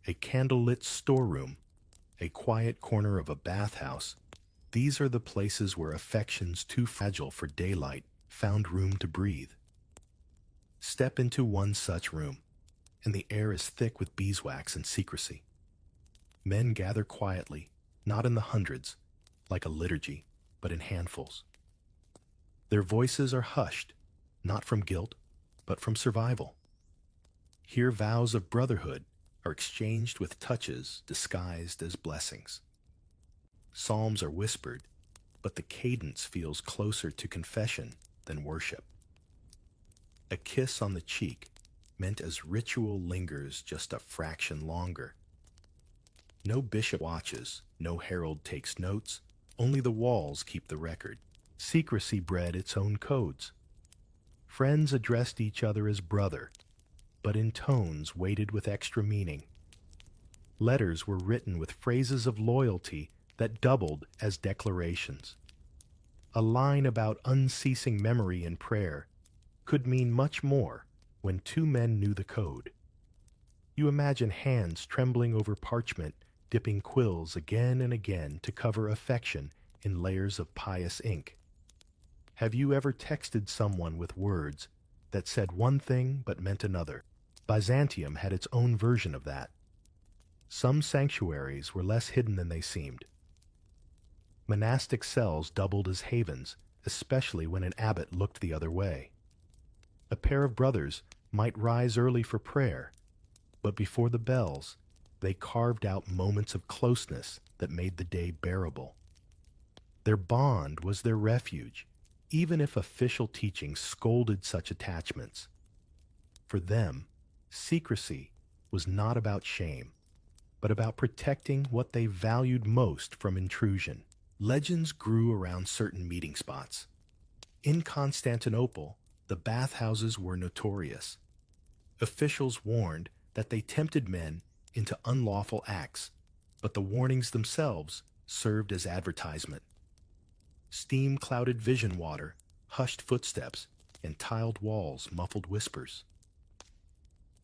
a candlelit storeroom, a quiet corner of a bathhouse, these are the places where affections too fragile for daylight found room to breathe. Step into one such room, and the air is thick with beeswax and secrecy. Men gather quietly, not in the hundreds, like a liturgy, but in handfuls. Their voices are hushed, not from guilt, but from survival. Here vows of brotherhood are exchanged with touches disguised as blessings. Psalms are whispered, but the cadence feels closer to confession than worship. A kiss on the cheek, meant as ritual, lingers just a fraction longer. No bishop watches, no herald takes notes, only the walls keep the record. Secrecy bred its own codes. Friends addressed each other as brother, but in tones weighted with extra meaning. Letters were written with phrases of loyalty that doubled as declarations. A line about unceasing memory and prayer could mean much more when two men knew the code. You imagine hands trembling over parchment, dipping quills again and again to cover affection in layers of pious ink. Have you ever texted someone with words that said one thing but meant another? Byzantium had its own version of that. Some sanctuaries were less hidden than they seemed. Monastic cells doubled as havens, especially when an abbot looked the other way. A pair of brothers might rise early for prayer, but before the bells, they carved out moments of closeness that made the day bearable. Their bond was their refuge, even if official teaching scolded such attachments. For them, secrecy was not about shame. but about protecting what they valued most from intrusion. Legends grew around certain meeting spots. In Constantinople, the bathhouses were notorious. Officials warned that they tempted men into unlawful acts, but the warnings themselves served as advertisement. Steam-clouded vision water, hushed footsteps, and tiled walls muffled whispers.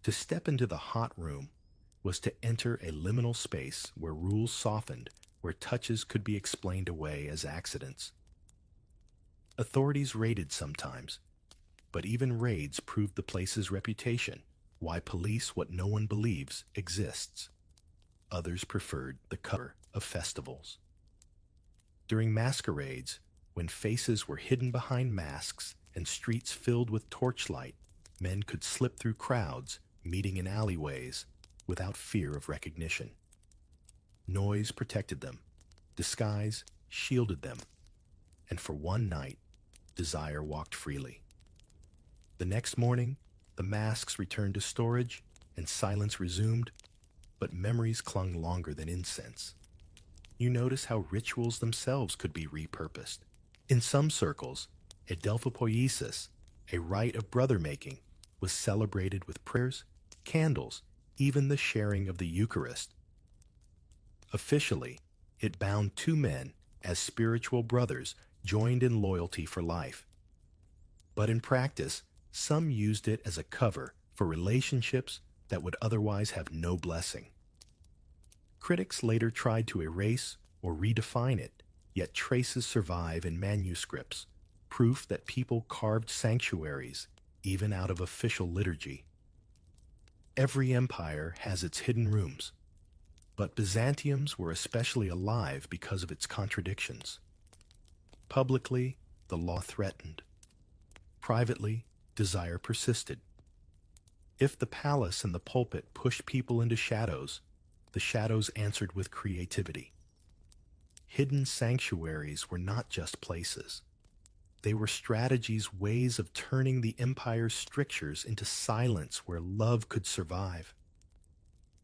To step into the hot room was to enter a liminal space where rules softened, where touches could be explained away as accidents. Authorities raided sometimes, but even raids proved the place's reputation. Why police what no one believes exists? Others preferred the cover of festivals. During masquerades, when faces were hidden behind masks and streets filled with torchlight, men could slip through crowds, meeting in alleyways, without fear of recognition. Noise protected them, disguise shielded them, and for one night, desire walked freely. The next morning, the masks returned to storage and silence resumed, but memories clung longer than incense. You notice how rituals themselves could be repurposed. In some circles, adelphopoiesis, a rite of brother-making, was celebrated with prayers, candles, even the sharing of the Eucharist. Officially, it bound two men as spiritual brothers joined in loyalty for life. But in practice, some used it as a cover for relationships that would otherwise have no blessing. Critics later tried to erase or redefine it, yet traces survive in manuscripts, proof that people carved sanctuaries even out of official liturgy. Every empire has its hidden rooms, but Byzantium's were especially alive because of its contradictions. Publicly, the law threatened. Privately, desire persisted. If the palace and the pulpit pushed people into shadows, the shadows answered with creativity. Hidden sanctuaries were not just places. They were strategies, ways of turning the empire's strictures into silence where love could survive.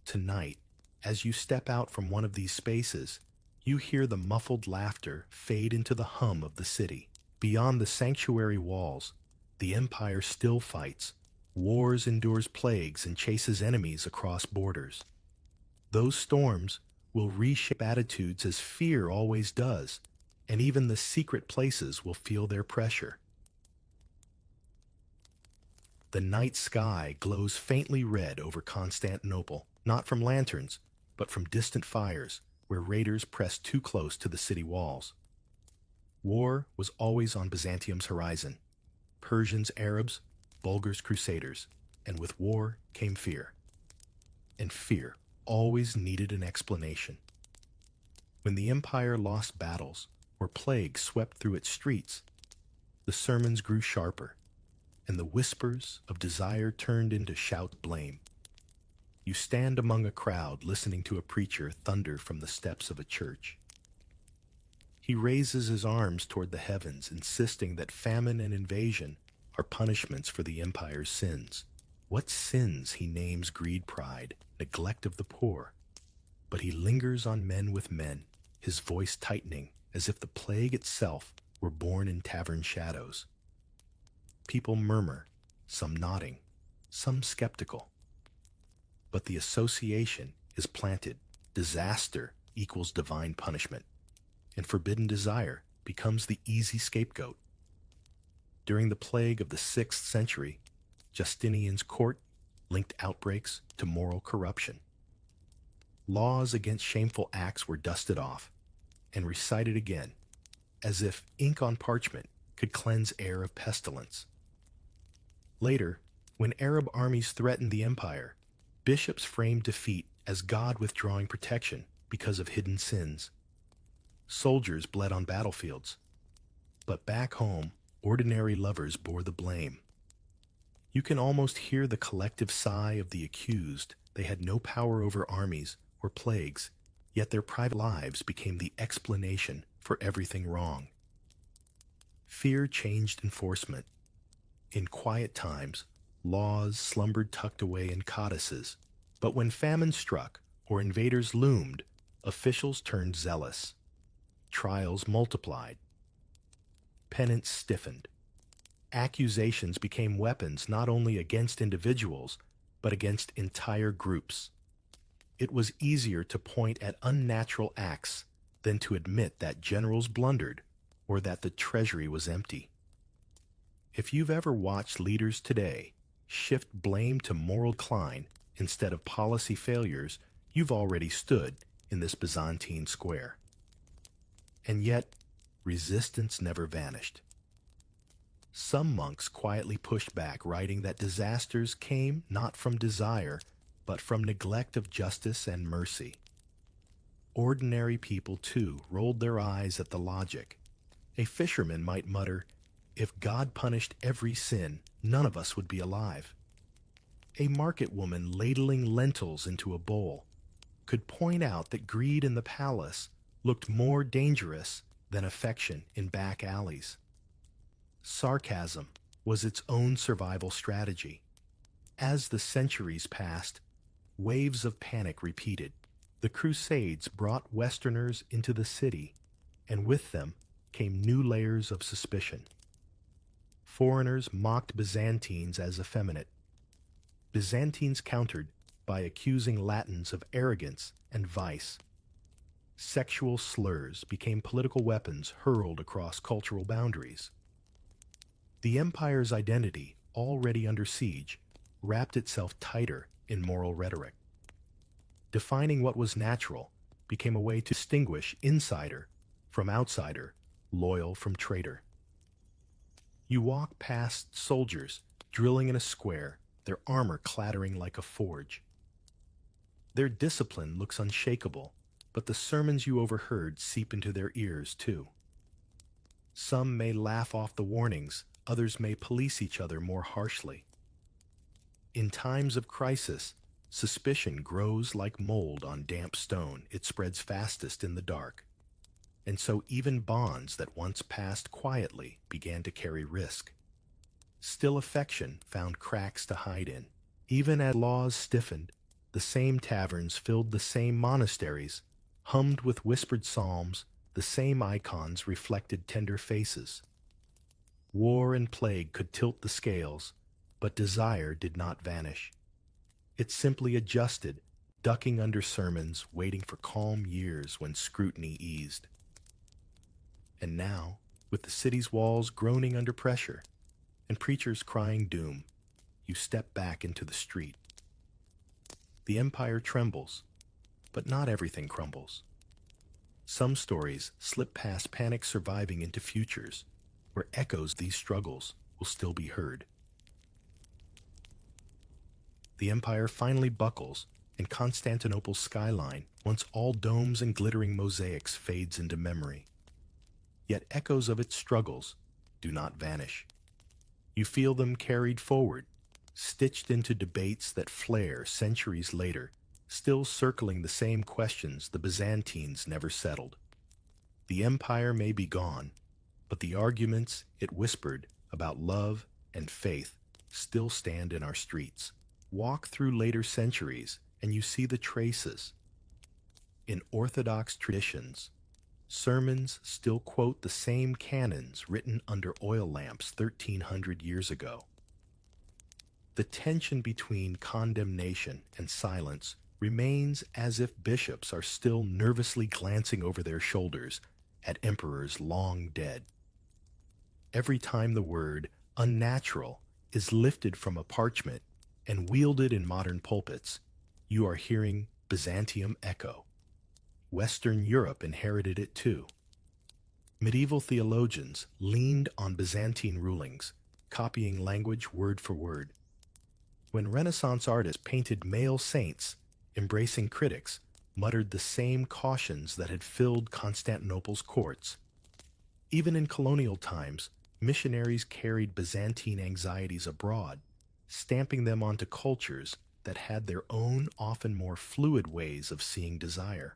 Tonight, as you step out from one of these spaces, you hear the muffled laughter fade into the hum of the city. Beyond the sanctuary walls, the empire still fights, wars, endures plagues, and chases enemies across borders. Those storms will reshape attitudes as fear always does, and even the secret places will feel their pressure. The night sky glows faintly red over Constantinople, not from lanterns, but from distant fires where raiders pressed too close to the city walls. War was always on Byzantium's horizon. Persians, Arabs, Bulgars, Crusaders, and with war came fear. And fear always needed an explanation. When the empire lost battles or plague swept through its streets, the sermons grew sharper, and the whispers of desire turned into shout blame. You stand among a crowd listening to a preacher thunder from the steps of a church. He raises his arms toward the heavens, insisting that famine and invasion are punishments for the empire's sins. What sins he names greed, pride, neglect of the poor. But he lingers on men with men, his voice tightening as if the plague itself were born in tavern shadows. People murmur, some nodding, some skeptical. But the association is planted. Disaster equals divine punishment, and forbidden desire becomes the easy scapegoat. During the plague of the 6th century, Justinian's court linked outbreaks to moral corruption. Laws against shameful acts were dusted off and recited again, as if ink on parchment could cleanse air of pestilence. Later, when Arab armies threatened the empire, bishops framed defeat as God withdrawing protection because of hidden sins. Soldiers bled on battlefields, but back home, ordinary lovers bore the blame. You can almost hear the collective sigh of the accused. They had no power over armies or plagues, yet their private lives became the explanation for everything wrong. Fear changed enforcement. In quiet times, laws slumbered tucked away in codices, but when famine struck or invaders loomed, officials turned zealous. Trials multiplied. Penance stiffened. Accusations became weapons not only against individuals, but against entire groups. It was easier to point at unnatural acts than to admit that generals blundered or that the treasury was empty. If you've ever watched leaders today shift blame to moral decline instead of policy failures, you've already stood in this Byzantine square. And yet, resistance never vanished. Some monks quietly pushed back, writing that disasters came not from desire, but from neglect of justice and mercy. Ordinary people, too, rolled their eyes at the logic. A fisherman might mutter, "If God punished every sin, none of us would be alive." A market woman ladling lentils into a bowl could point out that greed in the palace looked more dangerous than affection in back alleys. Sarcasm was its own survival strategy. As the centuries passed, waves of panic repeated. The Crusades brought Westerners into the city, and with them came new layers of suspicion. Foreigners mocked Byzantines as effeminate. Byzantines countered by accusing Latins of arrogance and vice. Sexual slurs became political weapons hurled across cultural boundaries. The empire's identity, already under siege, wrapped itself tighter in moral rhetoric. Defining what was natural became a way to distinguish insider from outsider, loyal from traitor. You walk past soldiers drilling in a square, their armor clattering like a forge. Their discipline looks unshakable, but the sermons you overheard seep into their ears too. Some may laugh off the warnings, others may police each other more harshly. In times of crisis, suspicion grows like mold on damp stone. It spreads fastest in the dark. And so even bonds that once passed quietly began to carry risk. Still affection found cracks to hide in. Even as laws stiffened, the same taverns filled the same monasteries, hummed with whispered psalms, the same icons reflected tender faces. War and plague could tilt the scales, but desire did not vanish. It simply adjusted, ducking under sermons, waiting for calm years when scrutiny eased. And now, with the city's walls groaning under pressure and preachers crying doom, you step back into the street. The empire trembles, but not everything crumbles. Some stories slip past panic, surviving into futures where echoes of these struggles will still be heard. The empire finally buckles, and Constantinople's skyline, once all domes and glittering mosaics, fades into memory. Yet echoes of its struggles do not vanish. You feel them carried forward, stitched into debates that flare centuries later, still circling the same questions the Byzantines never settled. The empire may be gone, but the arguments it whispered about love and faith still stand in our streets. Walk through later centuries and you see the traces. In Orthodox traditions, sermons still quote the same canons written under oil lamps 1,300 years ago. The tension between condemnation and silence remains, as if bishops are still nervously glancing over their shoulders at emperors long dead. Every time the word unnatural is lifted from a parchment and wielded in modern pulpits, you are hearing Byzantium echo. Western Europe inherited it too. Medieval theologians leaned on Byzantine rulings, copying language word for word. When Renaissance artists painted male saints, embracing critics muttered the same cautions that had filled Constantinople's courts. Even in colonial times, missionaries carried Byzantine anxieties abroad, stamping them onto cultures that had their own, often more fluid ways of seeing desire.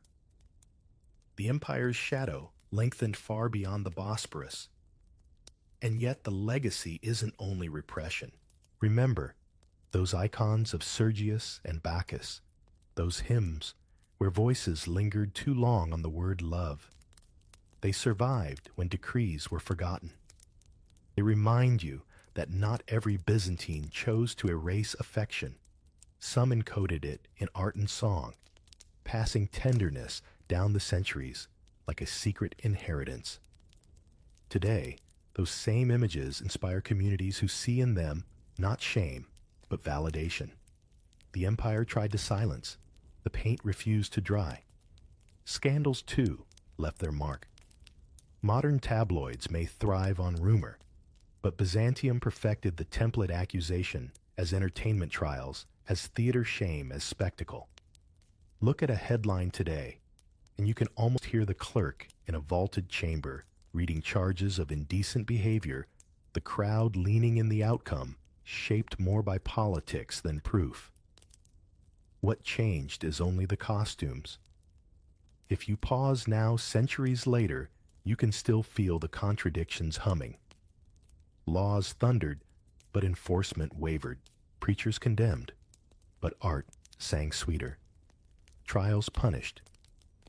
The empire's shadow lengthened far beyond the Bosporus. And yet the legacy isn't only repression. Remember, those icons of Sergius and Bacchus, those hymns, where voices lingered too long on the word love. They survived when decrees were forgotten. They remind you that not every Byzantine chose to erase affection. Some encoded it in art and song, passing tenderness down the centuries like a secret inheritance. Today, those same images inspire communities who see in them not shame, but validation. The empire tried to silence. The paint refused to dry. Scandals, too, left their mark. Modern tabloids may thrive on rumor, but Byzantium perfected the template accusation as entertainment trials, as theater shame, as spectacle. Look at a headline today, and you can almost hear the clerk in a vaulted chamber reading charges of indecent behavior, the crowd leaning in the outcome, shaped more by politics than proof. What changed is only the costumes. If you pause now, centuries later, you can still feel the contradictions humming. Laws thundered, but enforcement wavered. Preachers condemned, but art sang sweeter. Trials punished,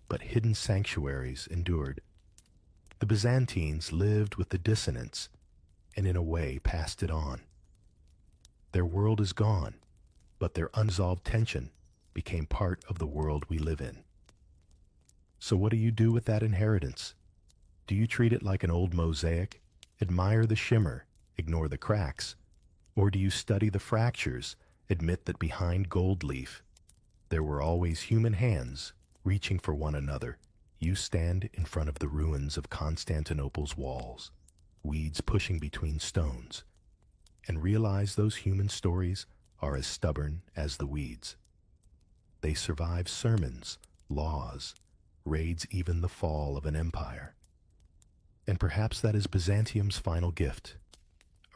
but hidden sanctuaries endured. The Byzantines lived with the dissonance, and in a way passed it on. Their world is gone, but their unresolved tension became part of the world we live in. So what do you do with that inheritance? Do you treat it like an old mosaic, admire the shimmer, ignore the cracks? Or do you study the fractures, admit that behind gold leaf, there were always human hands reaching for one another? You stand in front of the ruins of Constantinople's walls, weeds pushing between stones, and realize those human stories are as stubborn as the weeds. They survive sermons, laws, raids, even the fall of an empire. And perhaps that is Byzantium's final gift,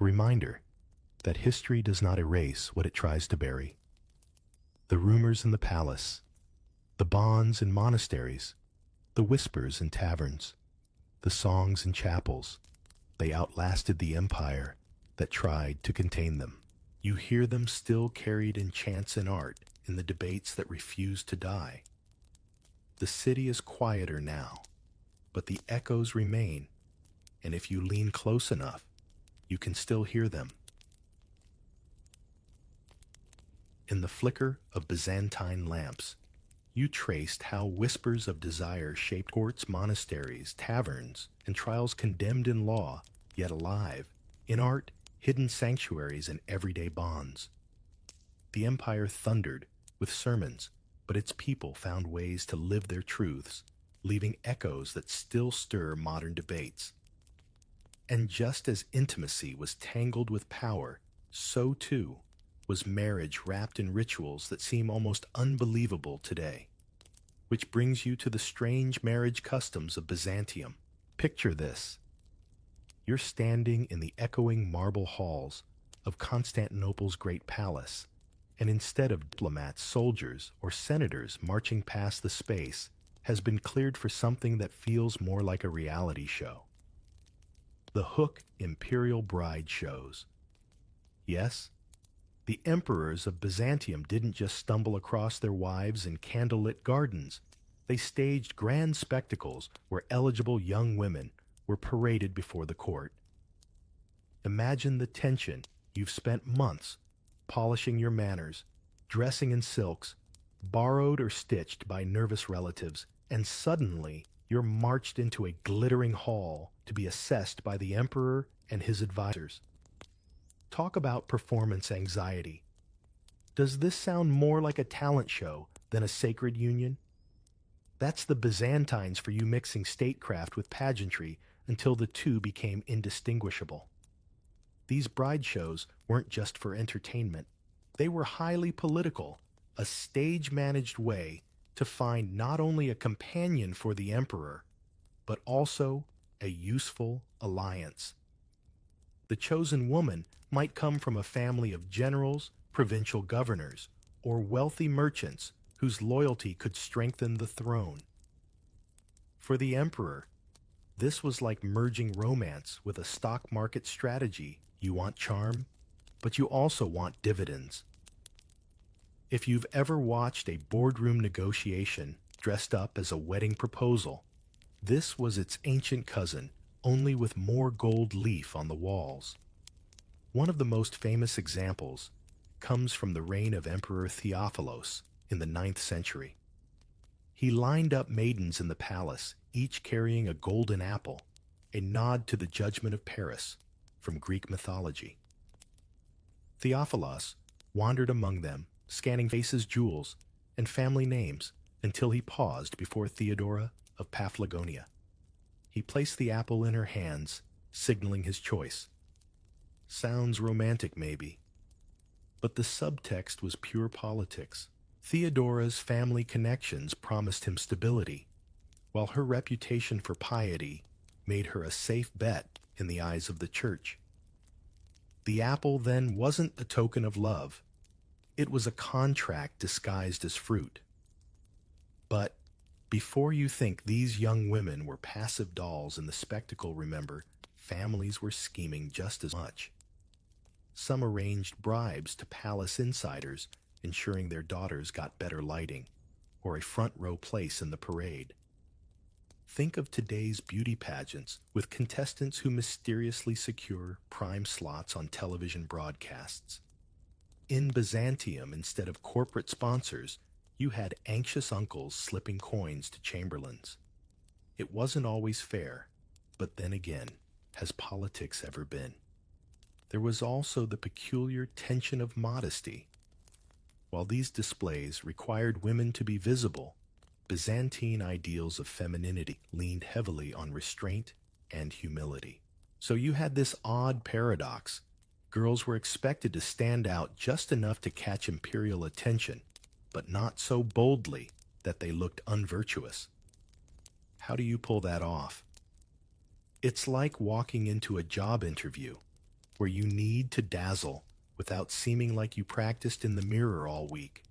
a reminder that history does not erase what it tries to bury. The rumors in the palace, the bonds in monasteries, the whispers in taverns, the songs in chapels, they outlasted the empire that tried to contain them. You hear them still carried in chants and art, in the debates that refuse to die. The city is quieter now, but the echoes remain, and if you lean close enough, you can still hear them. In the flicker of Byzantine lamps, you traced how whispers of desire shaped courts, monasteries, taverns, and trials condemned in law, yet alive, in art, hidden sanctuaries, and everyday bonds. The empire thundered with sermons, but its people found ways to live their truths, leaving echoes that still stir modern debates. And just as intimacy was tangled with power, so too was marriage wrapped in rituals that seem almost unbelievable today. Which brings you to the strange marriage customs of Byzantium. Picture this. You're standing in the echoing marble halls of Constantinople's great palace, and instead of diplomats, soldiers, or senators marching past the space, has been cleared for something that feels more like a reality show. The Hook Imperial Bride shows. Yes, the emperors of Byzantium didn't just stumble across their wives in candlelit gardens. They staged grand spectacles where eligible young women were paraded before the court. Imagine the tension. You've spent months polishing your manners, dressing in silks, borrowed or stitched by nervous relatives, and suddenly you're marched into a glittering hall to be assessed by the emperor and his advisors. Talk about performance anxiety. Does this sound more like a talent show than a sacred union? That's the Byzantines for you, mixing statecraft with pageantry until the two became indistinguishable. These bride shows weren't just for entertainment. They were highly political, a stage-managed way to find not only a companion for the emperor, but also a useful alliance. The chosen woman might come from a family of generals, provincial governors, or wealthy merchants whose loyalty could strengthen the throne. For the emperor, this was like merging romance with a stock market strategy. You want charm, but you also want dividends. If you've ever watched a boardroom negotiation, dressed up as a wedding proposal. This was its ancient cousin, only with more gold leaf on the walls. One of the most famous examples comes from the reign of Emperor Theophilos in the 9th century. He lined up maidens in the palace, each carrying a golden apple, a nod to the judgment of Paris from Greek mythology. Theophilos wandered among them, scanning faces, jewels, and family names until he paused before Theodora of Paphlagonia. He placed the apple in her hands, signaling his choice. Sounds romantic, maybe, but the subtext was pure politics. Theodora's family connections promised him stability, while her reputation for piety made her a safe bet in the eyes of the church. The apple then wasn't a token of love. It was a contract disguised as fruit. But before you think these young women were passive dolls in the spectacle, remember, families were scheming just as much. Some arranged bribes to palace insiders, ensuring their daughters got better lighting or a front row place in the parade. Think of today's beauty pageants with contestants who mysteriously secure prime slots on television broadcasts. In Byzantium, instead of corporate sponsors, you had anxious uncles slipping coins to chamberlains. It wasn't always fair, but then again, has politics ever been? There was also the peculiar tension of modesty. While these displays required women to be visible, Byzantine ideals of femininity leaned heavily on restraint and humility. So you had this odd paradox. Girls were expected to stand out just enough to catch imperial attention, but not so boldly that they looked unvirtuous. How do you pull that off? It's like walking into a job interview where you need to dazzle without seeming like you practiced in the mirror all week.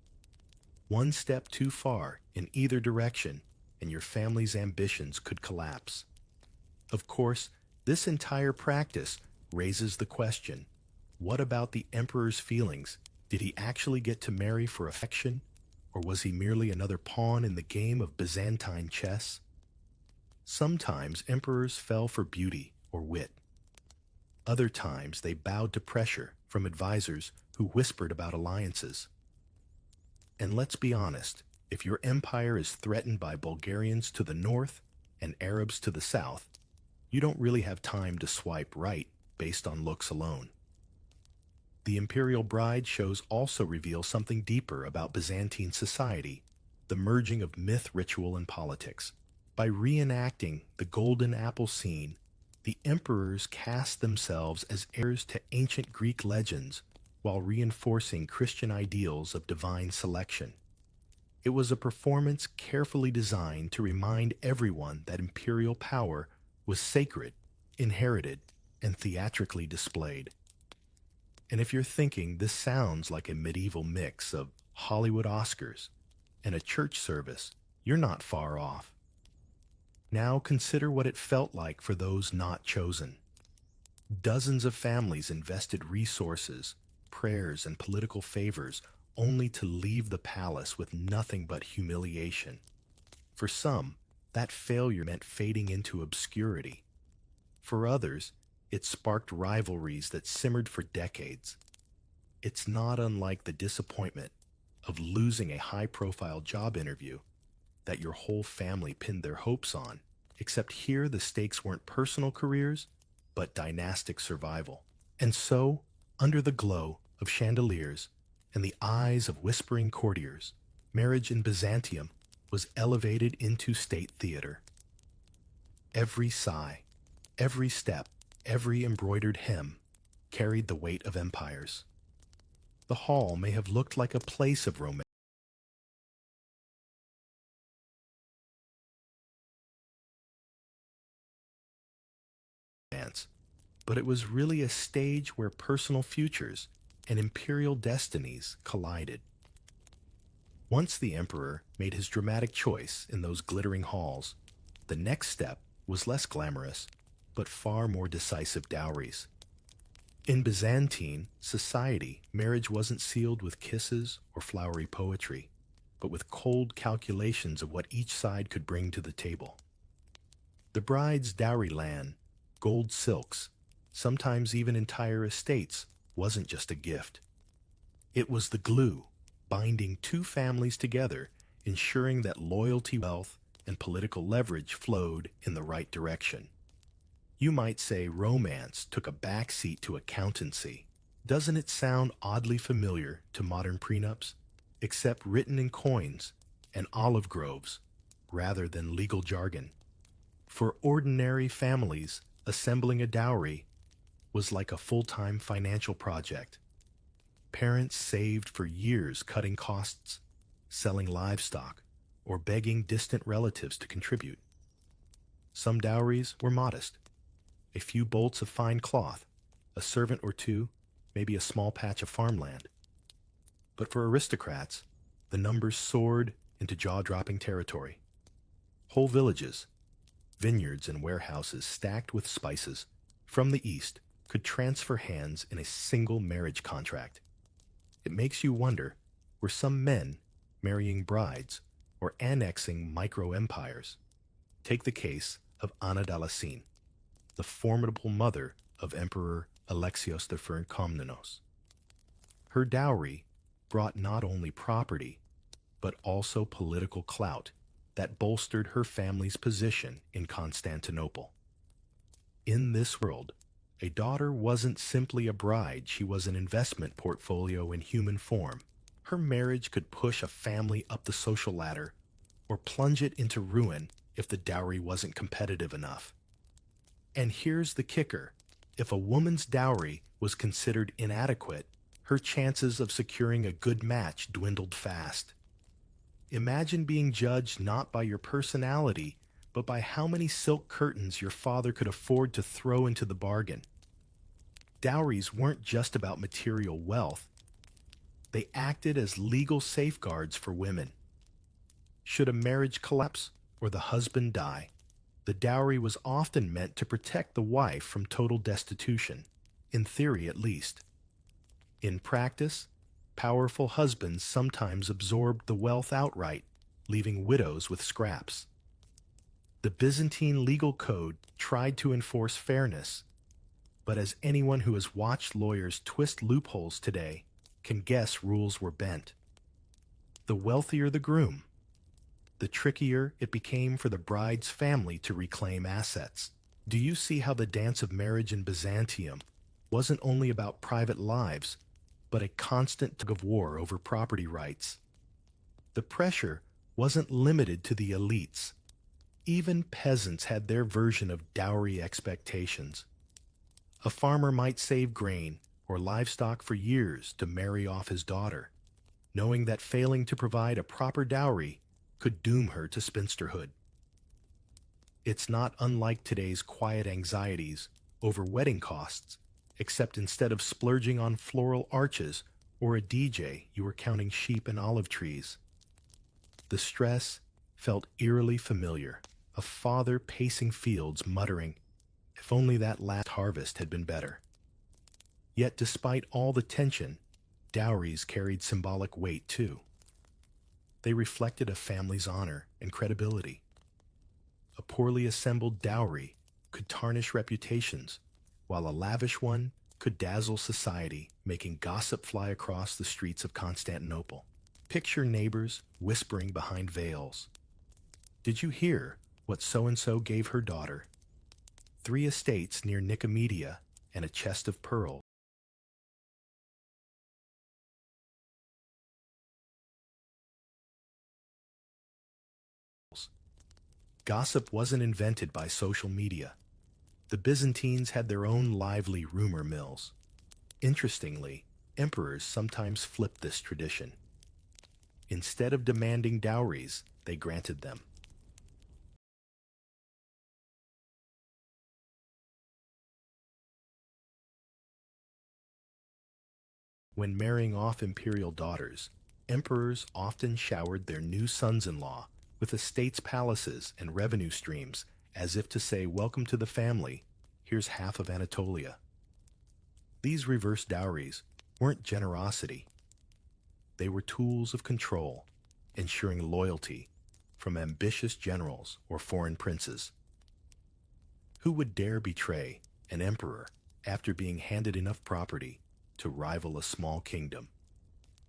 One step too far in either direction, and your family's ambitions could collapse. Of course, this entire practice raises the question, what about the emperor's feelings? Did he actually get to marry for affection, or was he merely another pawn in the game of Byzantine chess? Sometimes emperors fell for beauty or wit. Other times they bowed to pressure from advisors who whispered about alliances. And let's be honest, if your empire is threatened by Bulgarians to the north and Arabs to the south, you don't really have time to swipe right based on looks alone. The Imperial Bride shows also reveal something deeper about Byzantine society, the merging of myth, ritual, and politics. By reenacting the golden apple scene, the emperors cast themselves as heirs to ancient Greek legends while reinforcing Christian ideals of divine selection. It was a performance carefully designed to remind everyone that imperial power was sacred, inherited, and theatrically displayed. And if you're thinking this sounds like a medieval mix of Hollywood Oscars and a church service, you're not far off. Now consider what it felt like for those not chosen. Dozens of families invested resources, prayers, and political favors only to leave the palace with nothing but humiliation. For some, that failure meant fading into obscurity. For others, it sparked rivalries that simmered for decades. It's not unlike the disappointment of losing a high-profile job interview that your whole family pinned their hopes on, except here the stakes weren't personal careers, but dynastic survival. And so, under the glow of chandeliers and the eyes of whispering courtiers, marriage in Byzantium was elevated into state theater. Every sigh, every step, every embroidered hem carried the weight of empires. The hall may have looked like a place of romance, but it was really a stage where personal futures and imperial destinies collided. Once the emperor made his dramatic choice in those glittering halls, the next step was less glamorous, but far more decisive dowries. In Byzantine society, marriage wasn't sealed with kisses or flowery poetry, but with cold calculations of what each side could bring to the table. The bride's dowry land, gold silks, sometimes even entire estates, wasn't just a gift. It was the glue binding two families together, ensuring that loyalty, wealth, and political leverage flowed in the right direction. You might say romance took a backseat to accountancy. Doesn't it sound oddly familiar to modern prenups, except written in coins and olive groves rather than legal jargon? For ordinary families, assembling a dowry was like a full-time financial project. Parents saved for years, cutting costs, selling livestock, or begging distant relatives to contribute. Some dowries were modest: a few bolts of fine cloth, a servant or two, maybe a small patch of farmland. But for aristocrats, the numbers soared into jaw-dropping territory. Whole villages, vineyards and warehouses stacked with spices from the east could transfer hands in a single marriage contract. It makes you wonder, were some men marrying brides or annexing micro-empires? Take the case of Anna Damascene, the formidable mother of Emperor Alexios I Komnenos. Her dowry brought not only property, but also political clout that bolstered her family's position in Constantinople. In this world, a daughter wasn't simply a bride, she was an investment portfolio in human form. Her marriage could push a family up the social ladder or plunge it into ruin if the dowry wasn't competitive enough. And here's the kicker: if a woman's dowry was considered inadequate, her chances of securing a good match dwindled fast. Imagine being judged not by your personality, but by how many silk curtains your father could afford to throw into the bargain. Dowries weren't just about material wealth. They acted as legal safeguards for women. Should a marriage collapse or the husband die, the dowry was often meant to protect the wife from total destitution, in theory at least. In practice, powerful husbands sometimes absorbed the wealth outright, leaving widows with scraps. The Byzantine legal code tried to enforce fairness, but as anyone who has watched lawyers twist loopholes today can guess, rules were bent. The wealthier the groom, the trickier it became for the bride's family to reclaim assets. Do you see how the dance of marriage in Byzantium wasn't only about private lives, but a constant tug of war over property rights? The pressure wasn't limited to the elites. Even peasants had their version of dowry expectations. A farmer might save grain or livestock for years to marry off his daughter, knowing that failing to provide a proper dowry could doom her to spinsterhood. It's not unlike today's quiet anxieties over wedding costs, except instead of splurging on floral arches or a DJ, you were counting sheep and olive trees. The stress felt eerily familiar, a father pacing fields muttering, "If only that last harvest had been better." Yet despite all the tension, dowries carried symbolic weight too. They reflected a family's honor and credibility. A poorly assembled dowry could tarnish reputations, while a lavish one could dazzle society, making gossip fly across the streets of Constantinople. Picture neighbors whispering behind veils. "Did you hear what so-and-so gave her daughter? 3 estates near Nicomedia and a chest of pearls." Gossip wasn't invented by social media. The Byzantines had their own lively rumor mills. Interestingly, emperors sometimes flipped this tradition. Instead of demanding dowries, they granted them. When marrying off imperial daughters, emperors often showered their new sons-in-law with estates, palaces, and revenue streams, as if to say, "Welcome to the family, here's half of Anatolia." These reverse dowries weren't generosity. They were tools of control. ensuring loyalty from ambitious generals or foreign princes. Who would dare betray an emperor after being handed enough property to rival a small kingdom?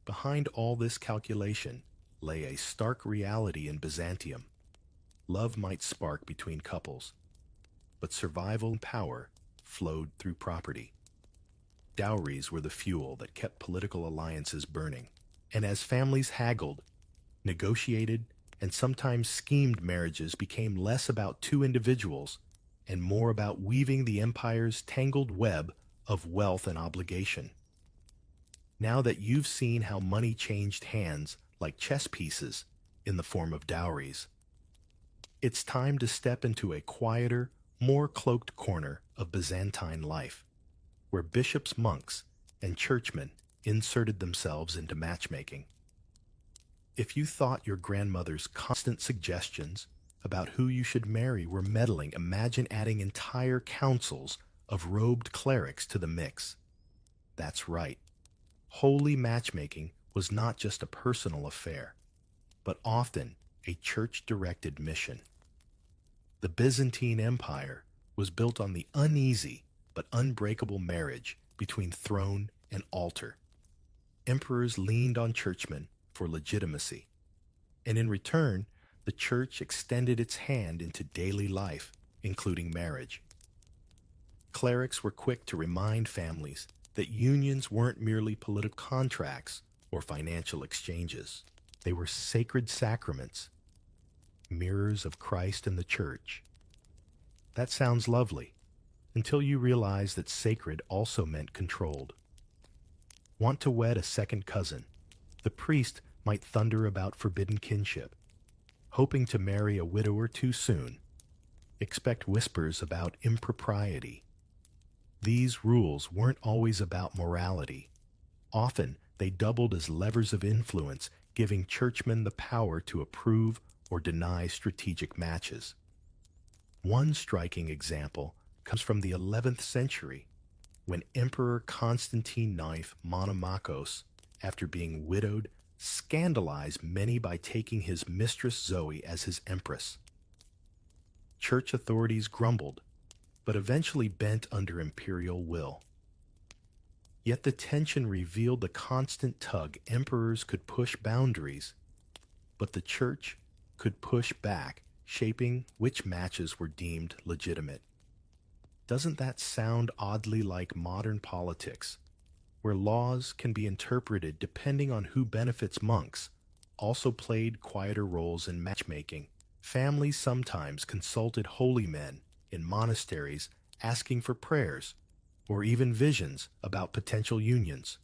Behind all this calculation lay a stark reality in Byzantium. Love might spark between couples, but survival and power flowed through property. Dowries were the fuel that kept political alliances burning, and as families haggled, negotiated, and sometimes schemed, marriages became less about two individuals and more about weaving the empire's tangled web of wealth and obligation. Now that you've seen how money changed hands like chess pieces in the form of dowries, it's time to step into a quieter, more cloaked corner of Byzantine life, where bishops, monks, and churchmen inserted themselves into matchmaking. If you thought your grandmother's constant suggestions about who you should marry were meddling, imagine adding entire councils of robed clerics to the mix. That's right. Holy matchmaking was not just a personal affair, but often a church-directed mission. The Byzantine Empire was built on the uneasy but unbreakable marriage between throne and altar. Emperors leaned on churchmen for legitimacy, and in return, the church extended its hand into daily life, including marriage. Clerics were quick to remind families that unions weren't merely political contracts or financial exchanges. They were sacred sacraments, mirrors of Christ and the church. That sounds lovely, until you realize that sacred also meant controlled. Want to wed a second cousin? The priest might thunder about forbidden kinship. Hoping to marry a widower too soon? Expect whispers about impropriety. These rules weren't always about morality. Often, they doubled as levers of influence, giving churchmen the power to approve or deny strategic matches. One striking example comes from the 11th century, when Emperor Constantine IX Monomachos, after being widowed, scandalized many by taking his mistress Zoe as his empress. Church authorities grumbled, but eventually bent under imperial will. Yet the tension revealed the constant tug. Emperors could push boundaries, but the church could push back, shaping which matches were deemed legitimate. Doesn't that sound oddly like modern politics, where laws can be interpreted depending on who benefits? Monks also played quieter roles in matchmaking. Families sometimes consulted holy men in monasteries asking for prayers or even visions about potential unions.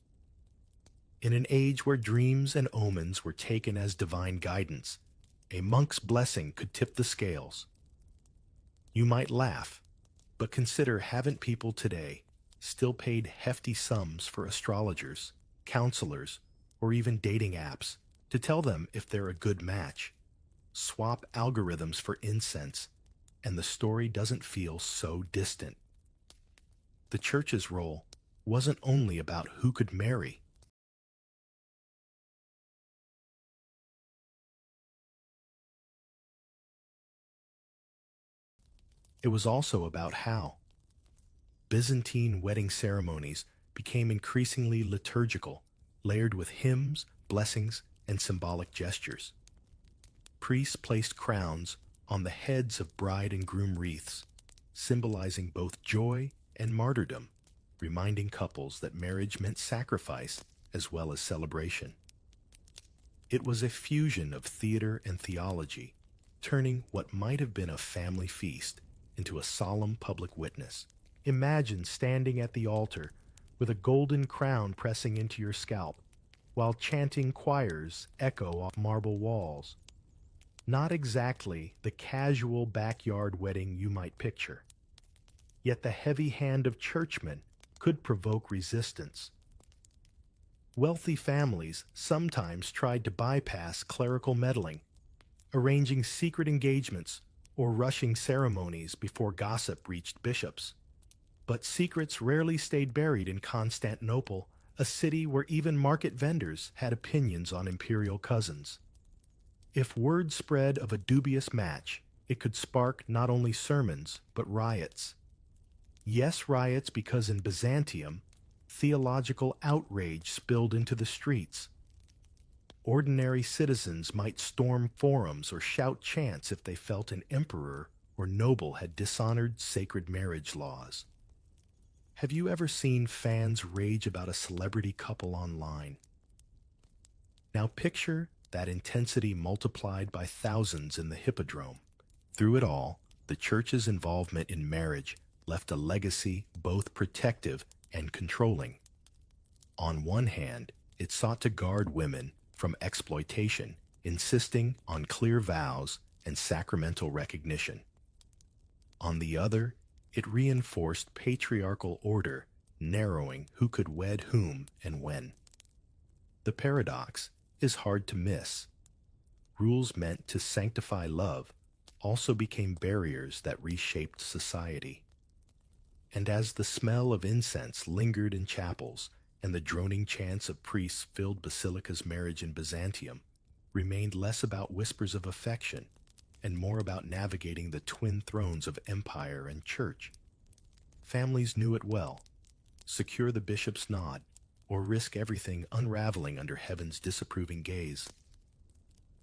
In an age where dreams and omens were taken as divine guidance, a monk's blessing could tip the scales. You might laugh, but consider, haven't people today still paid hefty sums for astrologers, counselors, or even dating apps to tell them if they're a good match? Swap algorithms for incense, and the story doesn't feel so distant. The church's role wasn't only about who could marry. It was also about how. Byzantine wedding ceremonies became increasingly liturgical, layered with hymns, blessings, and symbolic gestures. Priests placed crowns on the heads of bride and groom wreaths, symbolizing both joy and martyrdom, reminding couples that marriage meant sacrifice as well as celebration. It was a fusion of theater and theology, turning what might have been a family feast into a solemn public witness. Imagine standing at the altar with a golden crown pressing into your scalp, while chanting choirs echo off marble walls. Not exactly the casual backyard wedding you might picture. Yet the heavy hand of churchmen could provoke resistance. Wealthy families sometimes tried to bypass clerical meddling, arranging secret engagements or rushing ceremonies before gossip reached bishops. But secrets rarely stayed buried in Constantinople, a city where even market vendors had opinions on imperial cousins. If word spread of a dubious match, it could spark not only sermons, but riots. Yes, riots because in Byzantium, theological outrage spilled into the streets. Ordinary citizens might storm forums or shout chants if they felt an emperor or noble had dishonored sacred marriage laws. Have you ever seen fans rage about a celebrity couple online? Now picture that intensity multiplied by thousands in the Hippodrome. Through it all, the church's involvement in marriage left a legacy both protective and controlling. On one hand, it sought to guard women from exploitation, insisting on clear vows and sacramental recognition. On the other, it reinforced patriarchal order, narrowing who could wed whom and when. The paradox is hard to miss. Rules meant to sanctify love also became barriers that reshaped society. And as the smell of incense lingered in chapels and the droning chants of priests filled basilicas, marriage in Byzantium remained less about whispers of affection and more about navigating the twin thrones of empire and church. Families knew it well: secure the bishop's nod or risk everything unraveling under heaven's disapproving gaze.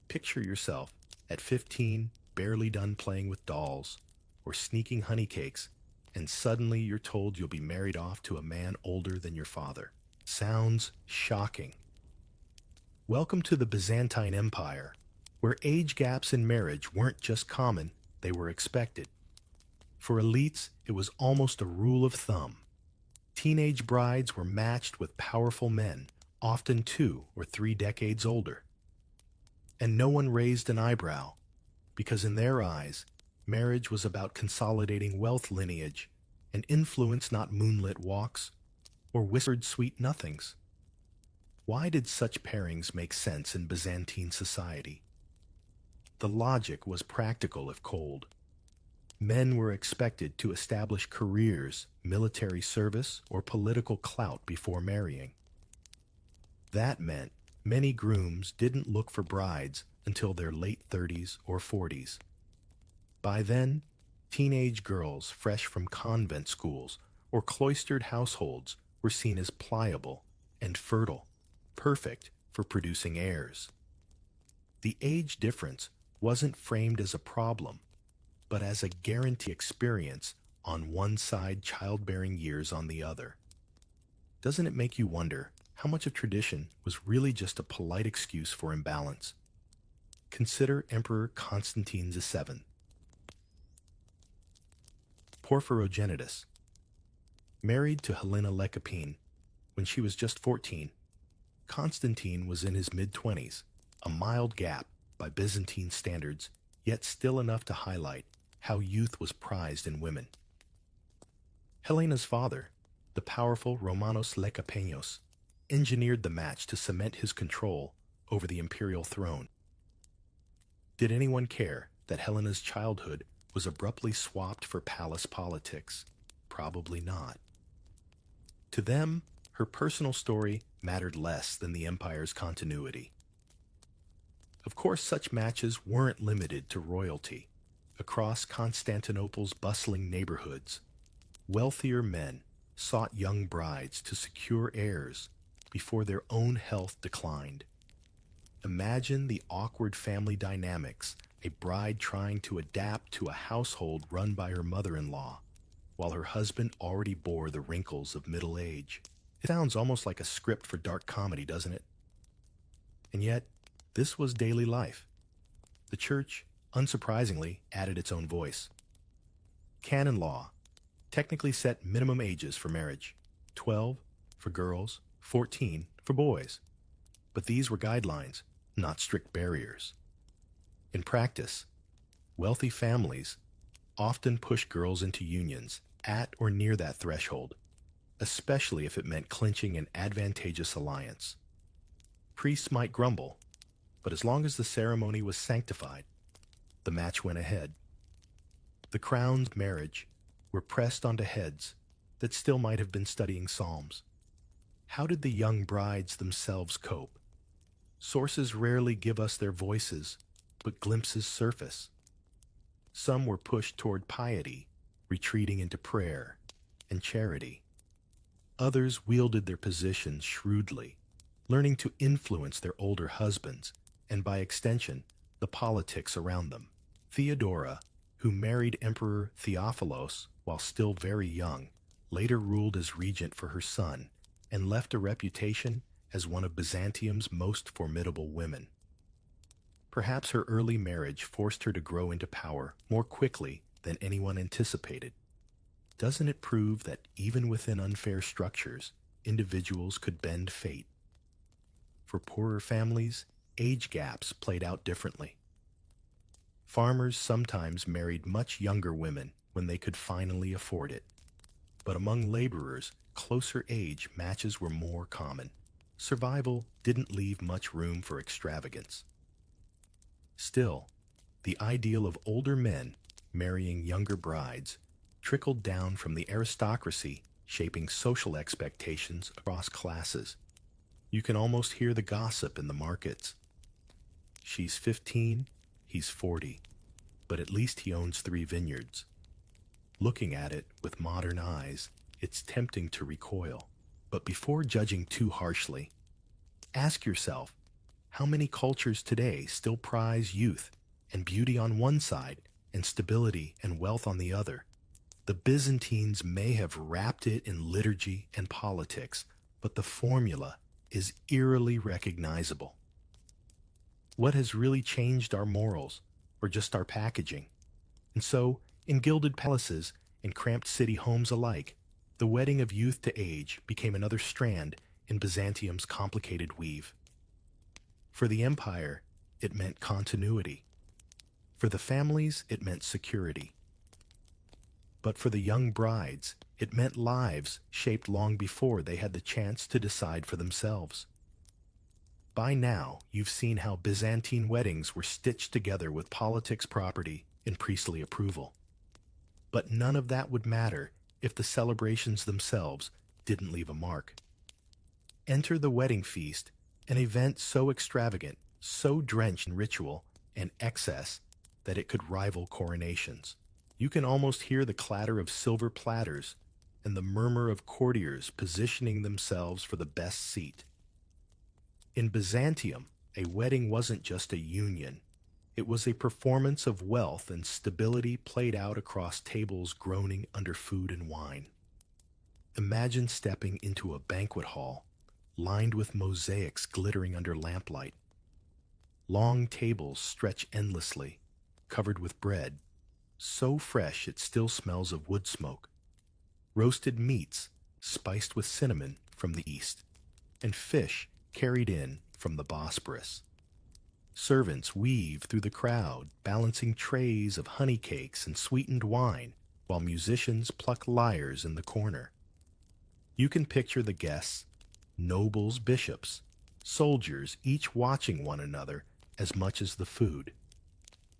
Picture yourself at 15, barely done playing with dolls or sneaking honeycakes, and suddenly you're told you'll be married off to a man older than your father. Sounds shocking. Welcome to the Byzantine Empire, where age gaps in marriage weren't just common, they were expected. For elites, it was almost a rule of thumb. Teenage brides were matched with powerful men, often 2 or 3 decades older. And no one raised an eyebrow, because in their eyes, marriage was about consolidating wealth lineage and influence, not moonlit walks or whispered sweet nothings. Why did such pairings make sense in Byzantine society? The logic was practical if cold. Men were expected to establish careers, military service, or political clout before marrying. That meant many grooms didn't look for brides until their late 30s or 40s. By then, teenage girls fresh from convent schools or cloistered households were seen as pliable and fertile, perfect for producing heirs. The age difference wasn't framed as a problem, but as a guarantee experience on one side, childbearing years on the other. Doesn't it make you wonder how much of tradition was really just a polite excuse for imbalance? Consider Emperor Constantine VII. Porphyrogenitus. Married to Helena Lecapine when she was just 14, Constantine was in his mid-20s, a mild gap by Byzantine standards, yet still enough to highlight how youth was prized in women. Helena's father, the powerful Romanos Lecapeños, engineered the match to cement his control over the imperial throne. Did anyone care that Helena's childhood was abruptly swapped for palace politics? Probably not. To them, her personal story mattered less than the empire's continuity. Of course, such matches weren't limited to royalty. Across Constantinople's bustling neighborhoods, wealthier men sought young brides to secure heirs before their own health declined. Imagine the awkward family dynamics: a bride trying to adapt to a household run by her mother-in-law, while her husband already bore the wrinkles of middle age. It sounds almost like a script for dark comedy, doesn't it? And yet, this was daily life. The church, unsurprisingly, added its own voice. Canon law technically set minimum ages for marriage: 12 for girls, 14 for boys. But these were guidelines, not strict barriers. In practice, wealthy families often pushed girls into unions at or near that threshold, especially if it meant clinching an advantageous alliance. Priests might grumble, but as long as the ceremony was sanctified, the match went ahead. The crowned marriage were pressed onto heads that still might have been studying psalms. How did the young brides themselves cope? Sources rarely give us their voices, but glimpses surface. Some were pushed toward piety, retreating into prayer and charity. Others wielded their positions shrewdly, learning to influence their older husbands and, by extension, the politics around them. Theodora, who married Emperor Theophilos while still very young, later ruled as regent for her son and left a reputation as one of Byzantium's most formidable women. Perhaps her early marriage forced her to grow into power more quickly than anyone anticipated. Doesn't it prove that even within unfair structures, individuals could bend fate? For poorer families, age gaps played out differently. Farmers sometimes married much younger women when they could finally afford it. But among laborers, closer age matches were more common. Survival didn't leave much room for extravagance. Still, the ideal of older men marrying younger brides trickled down from the aristocracy, shaping social expectations across classes. You can almost hear the gossip in the markets. She's 15, he's 40, but at least he owns 3 vineyards. Looking at it with modern eyes, it's tempting to recoil. But before judging too harshly, ask yourself, how many cultures today still prize youth and beauty on one side and stability and wealth on the other? The Byzantines may have wrapped it in liturgy and politics, but the formula is eerily recognizable. What has really changed our morals, or just our packaging? And so, in gilded palaces and cramped city homes alike, the wedding of youth to age became another strand in Byzantium's complicated weave. For the empire, it meant continuity. For the families, it meant security. But for the young brides, it meant lives shaped long before they had the chance to decide for themselves. By now, you've seen how Byzantine weddings were stitched together with politics, property, and priestly approval. But none of that would matter if the celebrations themselves didn't leave a mark. Enter the wedding feast, an event so extravagant, so drenched in ritual and excess that it could rival coronations. You can almost hear the clatter of silver platters and the murmur of courtiers positioning themselves for the best seat. In Byzantium, a wedding wasn't just a union. It was a performance of wealth and stability played out across tables groaning under food and wine. Imagine stepping into a banquet hall, lined with mosaics glittering under lamplight. Long tables stretch endlessly, covered with bread, so fresh it still smells of wood smoke. Roasted meats, spiced with cinnamon from the east, and fish carried in from the Bosporus. Servants weave through the crowd, balancing trays of honey cakes and sweetened wine, while musicians pluck lyres in the corner. You can picture the guests, nobles, bishops, soldiers, each watching one another as much as the food.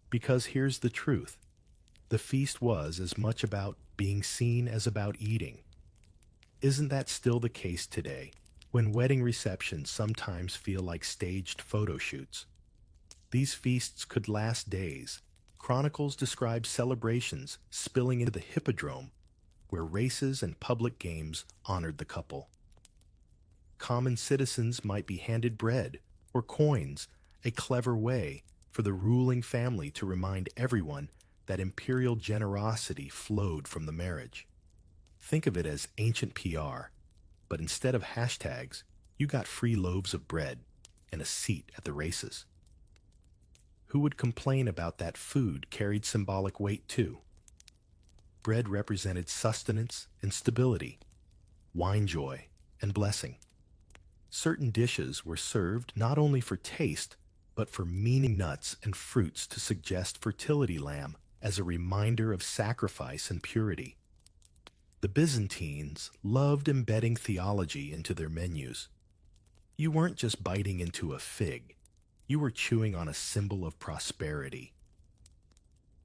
Because here's the truth. The feast was as much about being seen as about eating. Isn't that still the case today, when wedding receptions sometimes feel like staged photo shoots? These feasts could last days. Chronicles describe celebrations spilling into the hippodrome, where races and public games honored the couple. Common citizens might be handed bread or coins, a clever way for the ruling family to remind everyone that imperial generosity flowed from the marriage. Think of it as ancient PR, but instead of hashtags, you got free loaves of bread and a seat at the races. Who would complain about that food carried symbolic weight too? Bread represented sustenance and stability, wine joy and blessing. Certain dishes were served not only for taste, but for meaning, nuts and fruits to suggest fertility, lamb as a reminder of sacrifice and purity. The Byzantines loved embedding theology into their menus. You weren't just biting into a fig, you were chewing on a symbol of prosperity.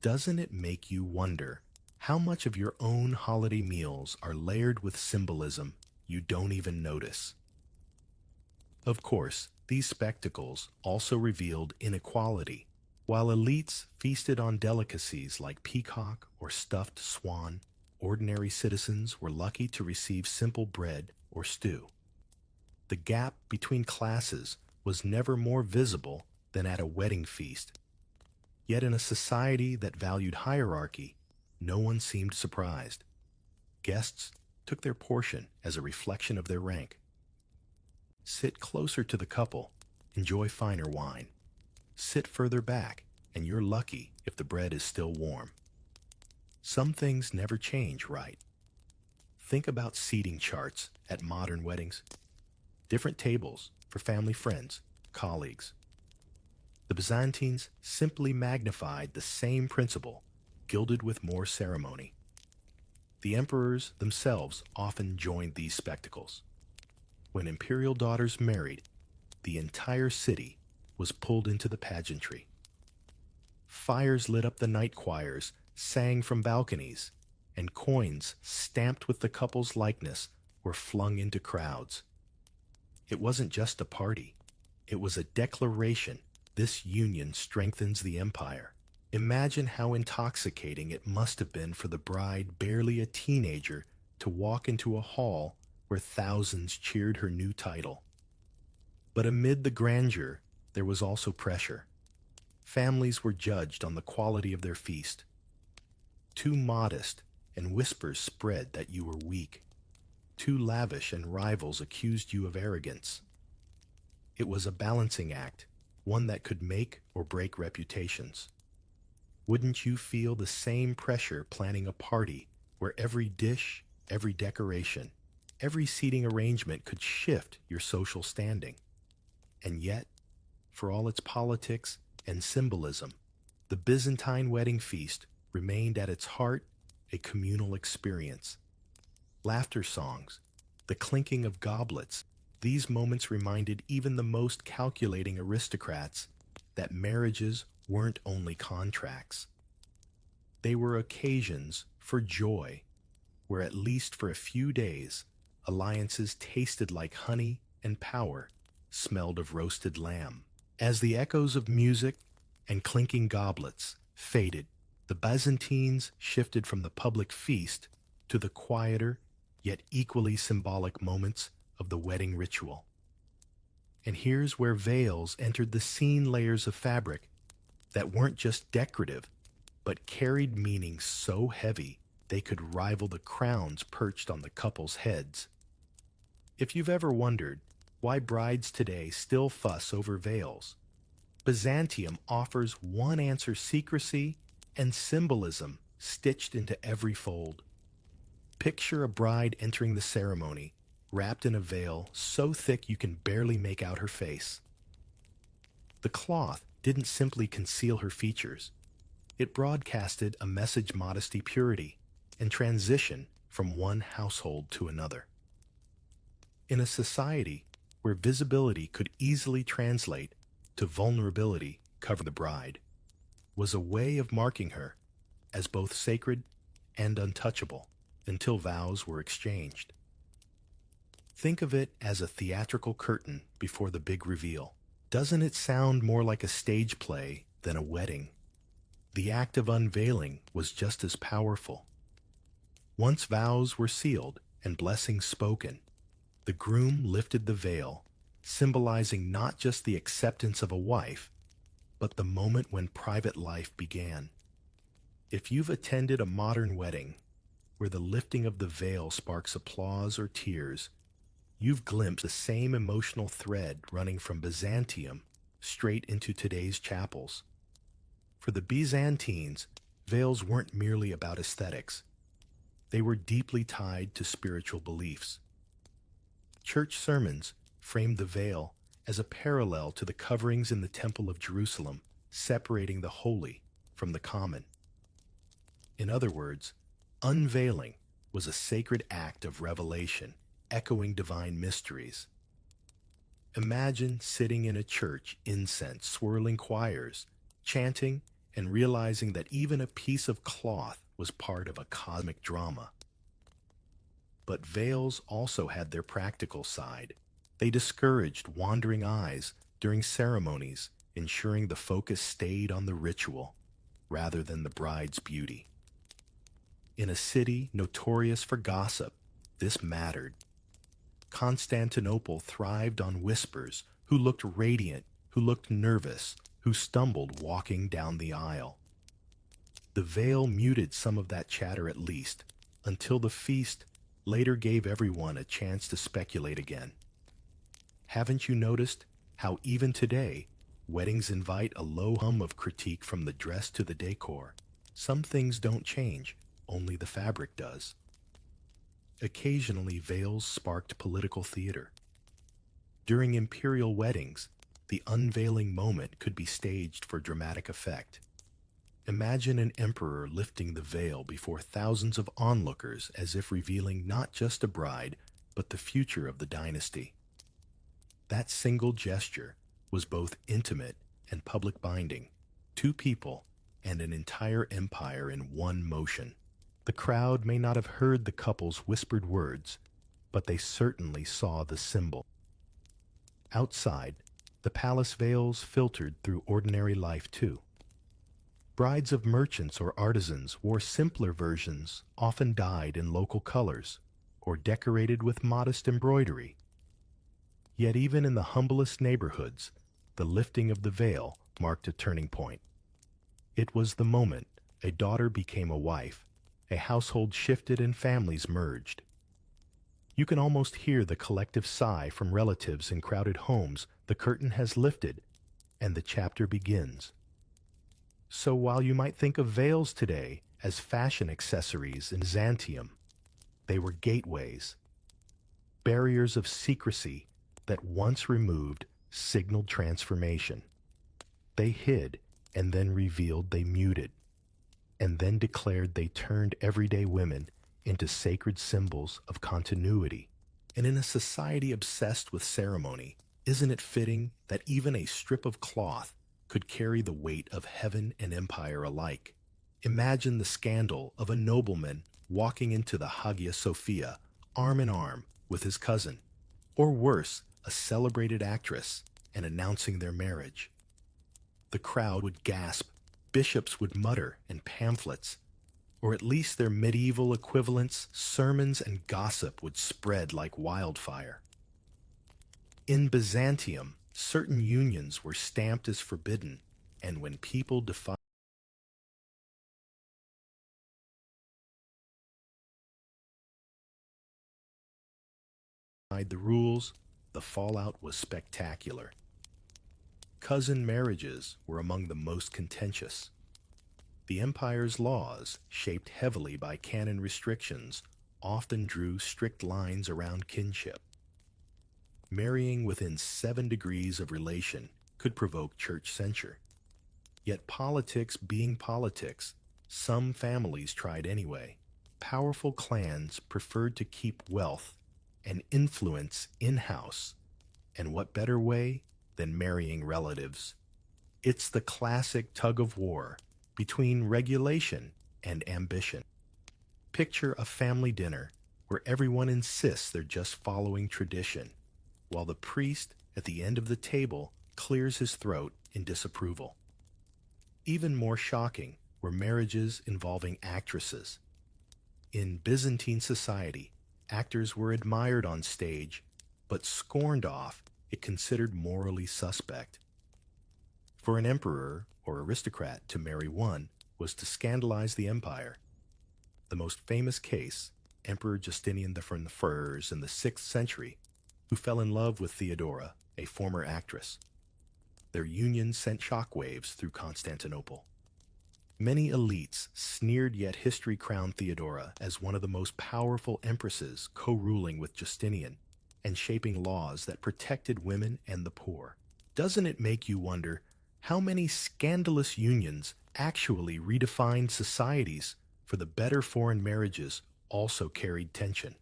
Doesn't it make you wonder how much of your own holiday meals are layered with symbolism you don't even notice? Of course, these spectacles also revealed inequality. While elites feasted on delicacies like peacock or stuffed swan, ordinary citizens were lucky to receive simple bread or stew. The gap between classes was never more visible than at a wedding feast. Yet in a society that valued hierarchy, no one seemed surprised. Guests took their portion as a reflection of their rank. Sit closer to the couple, enjoy finer wine. Sit further back, and you're lucky if the bread is still warm. Some things never change, right? Think about seating charts at modern weddings. Different tables for family, friends, colleagues. The Byzantines simply magnified the same principle, gilded with more ceremony. The emperors themselves often joined these spectacles. When imperial daughters married, the entire city was pulled into the pageantry. Fires lit up the night choirs, sang from balconies, and coins stamped with the couple's likeness were flung into crowds. It wasn't just a party. It was a declaration this union strengthens the empire. Imagine how intoxicating it must have been for the bride, barely a teenager, to walk into a hall where thousands cheered her new title. But amid the grandeur, there was also pressure. Families were judged on the quality of their feast. Too modest, and whispers spread that you were weak. Too lavish, and rivals accused you of arrogance. It was a balancing act, one that could make or break reputations. Wouldn't you feel the same pressure planning a party where every dish, every decoration, every seating arrangement could shift your social standing? And yet, for all its politics and symbolism, the Byzantine wedding feast remained at its heart a communal experience. Laughter songs, the clinking of goblets, these moments reminded even the most calculating aristocrats that marriages weren't only contracts. They were occasions for joy, where at least for a few days, alliances tasted like honey and power, smelled of roasted lamb. As the echoes of music and clinking goblets faded, the Byzantines shifted from the public feast to the quieter, yet equally symbolic moments of the wedding ritual. And here's where veils entered the scene, layers of fabric that weren't just decorative, but carried meaning so heavy they could rival the crowns perched on the couple's heads. If you've ever wondered why brides today still fuss over veils, Byzantium offers one answer: secrecy and symbolism stitched into every fold. Picture a bride entering the ceremony, wrapped in a veil so thick you can barely make out her face. The cloth didn't simply conceal her features. It broadcasted a message: modesty, purity, and transition from one household to another. In a society where visibility could easily translate to vulnerability, cover the bride was a way of marking her as both sacred and untouchable until vows were exchanged. Think of it as a theatrical curtain before the big reveal. Doesn't it sound more like a stage play than a wedding? The act of unveiling was just as powerful. Once vows were sealed and blessings spoken, the groom lifted the veil, symbolizing not just the acceptance of a wife, but the moment when private life began. If you've attended a modern wedding where the lifting of the veil sparks applause or tears, you've glimpsed the same emotional thread running from Byzantium straight into today's chapels. For the Byzantines, veils weren't merely about aesthetics. They were deeply tied to spiritual beliefs. Church sermons framed the veil as a parallel to the coverings in the Temple of Jerusalem, separating the holy from the common. In other words, unveiling was a sacred act of revelation, echoing divine mysteries. Imagine sitting in a church, incense, swirling choirs, chanting, and realizing that even a piece of cloth was part of a cosmic drama. But veils also had their practical side. They discouraged wandering eyes during ceremonies ensuring the focus stayed on the ritual rather than the bride's beauty. In a city notorious for gossip, this mattered. Constantinople thrived on whispers, who looked radiant, who looked nervous, who stumbled walking down the aisle. The veil muted some of that chatter at least, until the feast later gave everyone a chance to speculate again. Haven't you noticed how even today, weddings invite a low hum of critique from the dress to the decor? Some things don't change, only the fabric does. Occasionally, veils sparked political theater. During imperial weddings, the unveiling moment could be staged for dramatic effect. Imagine an emperor lifting the veil before thousands of onlookers as if revealing not just a bride, but the future of the dynasty. That single gesture was both intimate and public binding, two people and an entire empire in one motion. The crowd may not have heard the couple's whispered words, but they certainly saw the symbol. Outside, the palace veils filtered through ordinary life too. Brides of merchants or artisans wore simpler versions, often dyed in local colors, or decorated with modest embroidery. Yet even in the humblest neighborhoods, the lifting of the veil marked a turning point. It was the moment a daughter became a wife, a household shifted and families merged. You can almost hear the collective sigh from relatives in crowded homes. The curtain has lifted, and the chapter begins. So while you might think of veils today as fashion accessories in Byzantium, they were gateways, barriers of secrecy that once removed signaled transformation. They hid and then revealed they muted, and then declared they turned everyday women into sacred symbols of continuity. And in a society obsessed with ceremony, isn't it fitting that even a strip of cloth could carry the weight of heaven and empire alike? Imagine the scandal of a nobleman walking into the Hagia Sophia arm in arm with his cousin, or worse, a celebrated actress, and announcing their marriage. The crowd would gasp, bishops would mutter, and pamphlets, or at least their medieval equivalents, sermons and gossip would spread like wildfire. In Byzantium, certain unions were stamped as forbidden, and when people defied the rules, the fallout was spectacular. Cousin marriages were among the most contentious. The empire's laws, shaped heavily by canon restrictions, often drew strict lines around kinship. Marrying within 7 degrees of relation could provoke church censure. Yet politics being politics, some families tried anyway. Powerful clans preferred to keep wealth and influence in-house, and what better way than marrying relatives? It's the classic tug of war between regulation and ambition. Picture a family dinner where everyone insists they're just following tradition, while the priest at the end of the table clears his throat in disapproval. Even more shocking were marriages involving actresses. In Byzantine society, actors were admired on stage, but scorned off if considered morally suspect. For an emperor or aristocrat to marry one was to scandalize the empire. The most famous case, Emperor Justinian I in the 6th century, who fell in love with Theodora, a former actress. Their union sent shockwaves through Constantinople. Many elites sneered, yet history crowned Theodora as one of the most powerful empresses, co-ruling with Justinian and shaping laws that protected women and the poor. Doesn't it make you wonder how many scandalous unions actually redefined societies for the better? Foreign marriages also carried tension.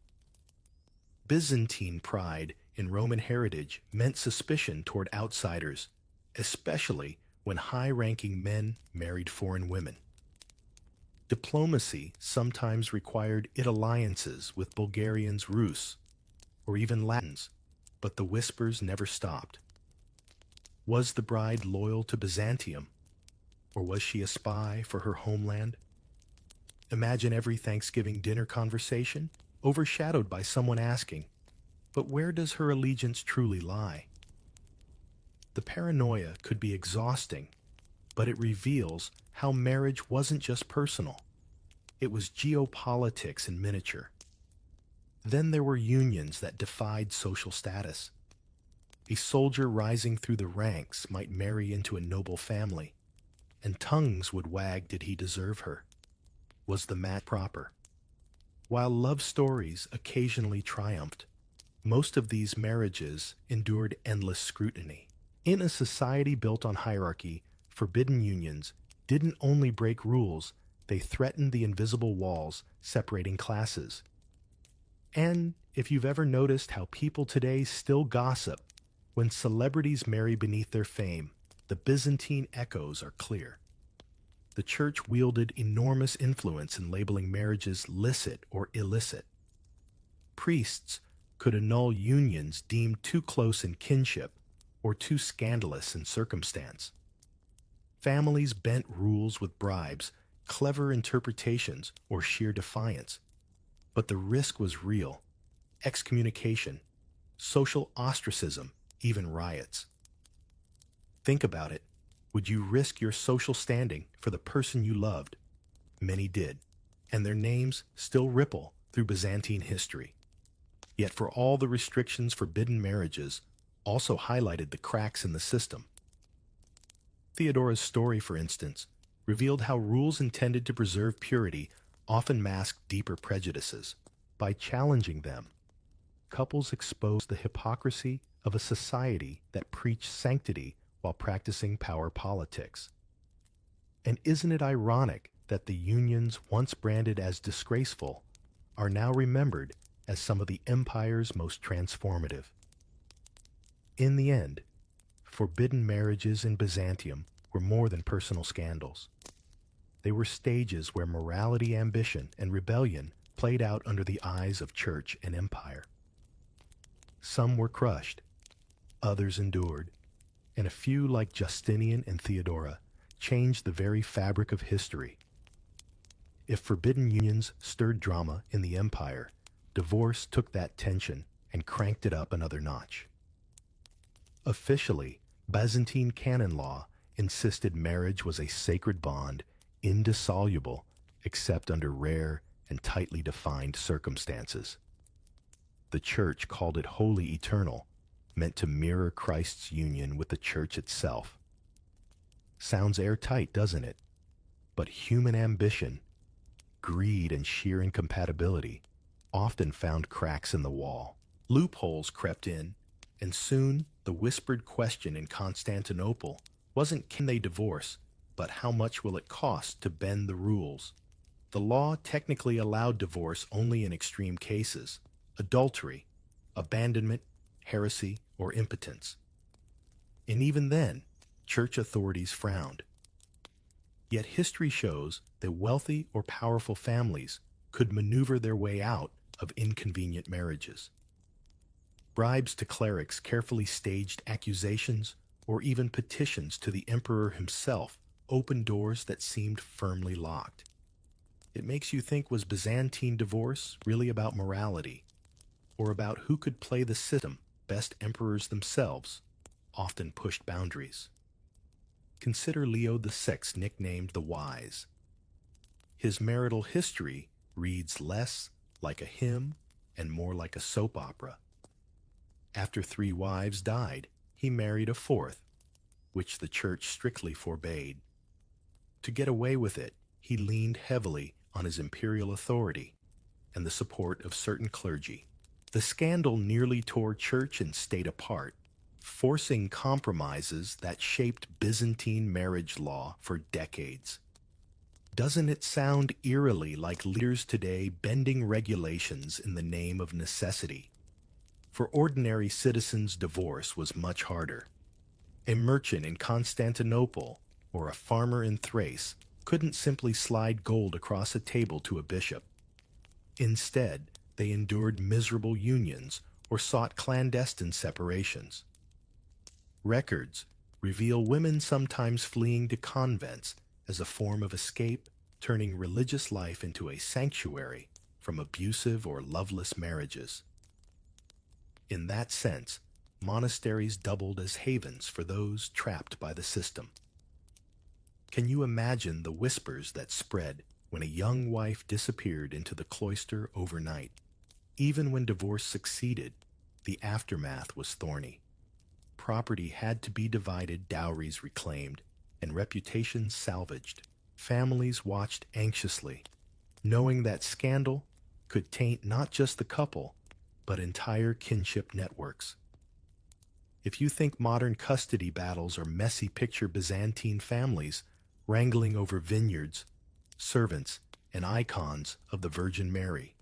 Byzantine pride in Roman heritage meant suspicion toward outsiders, especially when high-ranking men married foreign women. Diplomacy sometimes required alliances with Bulgarians, Rus, or even Latins, but the whispers never stopped. Was the bride loyal to Byzantium, or was she a spy for her homeland? Imagine every Thanksgiving dinner conversation overshadowed by someone asking, but where does her allegiance truly lie? The paranoia could be exhausting, but it reveals how marriage wasn't just personal. It was geopolitics in miniature. Then there were unions that defied social status. A soldier rising through the ranks might marry into a noble family, and tongues would wag did he deserve her. Was the match proper? While love stories occasionally triumphed, most of these marriages endured endless scrutiny. In a society built on hierarchy, forbidden unions didn't only break rules, they threatened the invisible walls separating classes. And if you've ever noticed how people today still gossip when celebrities marry beneath their fame, the Byzantine echoes are clear. The church wielded enormous influence in labeling marriages licit or illicit. Priests could annul unions deemed too close in kinship or too scandalous in circumstance. Families bent rules with bribes, clever interpretations, or sheer defiance. But the risk was real: excommunication, social ostracism, even riots. Think about it. Would you risk your social standing for the person you loved? Many did, and their names still ripple through Byzantine history. Yet for all the restrictions, forbidden marriages also highlighted the cracks in the system. Theodora's story, for instance, revealed how rules intended to preserve purity often masked deeper prejudices. By challenging them, couples exposed the hypocrisy of a society that preached sanctity while practicing power politics. And isn't it ironic that the unions once branded as disgraceful are now remembered as some of the empire's most transformative? In the end, forbidden marriages in Byzantium were more than personal scandals. They were stages where morality, ambition, and rebellion played out under the eyes of church and empire. Some were crushed, others endured, and a few like Justinian and Theodora changed the very fabric of history. If forbidden unions stirred drama in the empire, divorce took that tension and cranked it up another notch. Officially, Byzantine canon law insisted marriage was a sacred bond, indissoluble except under rare and tightly defined circumstances. The Church called it holy eternal, meant to mirror Christ's union with the Church itself. Sounds airtight, doesn't it? But human ambition, greed, and sheer incompatibility often found cracks in the wall. Loopholes crept in, and soon the whispered question in Constantinople wasn't can they divorce, but how much will it cost to bend the rules? The law technically allowed divorce only in extreme cases: adultery, abandonment, heresy, or impotence. And even then, church authorities frowned. Yet history shows that wealthy or powerful families could maneuver their way out of inconvenient marriages. Bribes to clerics, carefully staged accusations, or even petitions to the emperor himself opened doors that seemed firmly locked. It makes you think, was Byzantine divorce really about morality, or about who could play the system? Best emperors themselves often pushed boundaries. Consider Leo VI, nicknamed the Wise. His marital history reads less like a hymn and more like a soap opera. After 3 wives died, he married a 4th, which the church strictly forbade. To get away with it, he leaned heavily on his imperial authority and the support of certain clergy. The scandal nearly tore church and state apart, forcing compromises that shaped Byzantine marriage law for decades. Doesn't it sound eerily like leaders today bending regulations in the name of necessity? For ordinary citizens, divorce was much harder. A merchant in Constantinople or a farmer in Thrace couldn't simply slide gold across a table to a bishop. Instead, they endured miserable unions or sought clandestine separations. Records reveal women sometimes fleeing to convents as a form of escape, turning religious life into a sanctuary from abusive or loveless marriages. In that sense, monasteries doubled as havens for those trapped by the system. Can you imagine the whispers that spread when a young wife disappeared into the cloister overnight? Even when divorce succeeded, the aftermath was thorny. Property had to be divided, dowries reclaimed, and reputations salvaged. Families watched anxiously, knowing that scandal could taint not just the couple, but entire kinship networks. If you think modern custody battles are messy, picture Byzantine families wrangling over vineyards, servants, and icons of the Virgin Mary.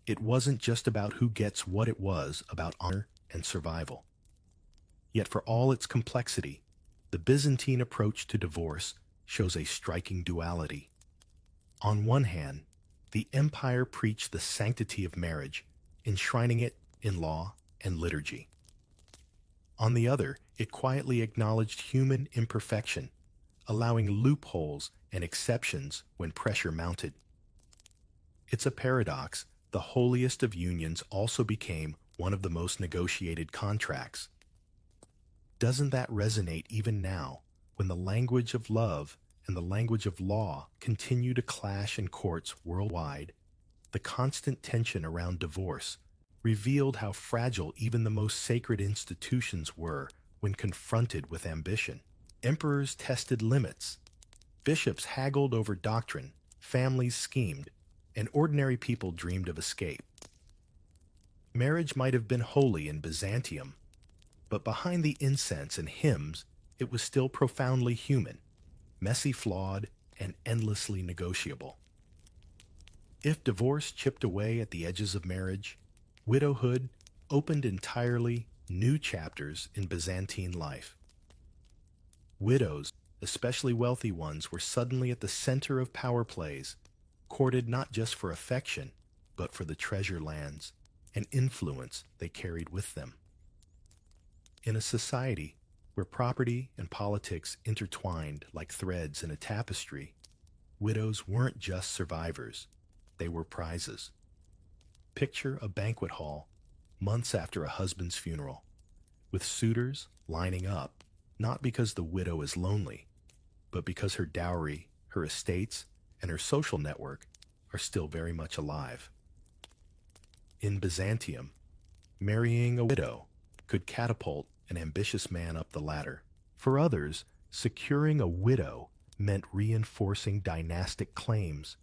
It wasn't just about who gets what, it was about honor and survival. Yet for all its complexity, the Byzantine approach to divorce shows a striking duality. On one hand, the empire preached the sanctity of marriage, enshrining it in law and liturgy. On the other, it quietly acknowledged human imperfection, allowing loopholes and exceptions when pressure mounted. It's a paradox. The holiest of unions also became one of the most negotiated contracts. Doesn't that resonate even now, when the language of love and the language of law continue to clash in courts worldwide? The constant tension around divorce revealed how fragile even the most sacred institutions were when confronted with ambition. Emperors tested limits, bishops haggled over doctrine, families schemed, and ordinary people dreamed of escape. Marriage might have been holy in Byzantium, but behind the incense and hymns, it was still profoundly human, messy, flawed, and endlessly negotiable. If divorce chipped away at the edges of marriage, widowhood opened entirely new chapters in Byzantine life. Widows, especially wealthy ones, were suddenly at the center of power plays, courted not just for affection, but for the treasure lands and influence they carried with them. In a society where property and politics intertwined like threads in a tapestry, widows weren't just survivors, they were prizes. Picture a banquet hall months after a husband's funeral, with suitors lining up, not because the widow is lonely, but because her dowry, her estates, and her social network are still very much alive. In Byzantium, marrying a widow could catapult an ambitious man up the ladder. For others, securing a widow meant reinforcing dynastic claims.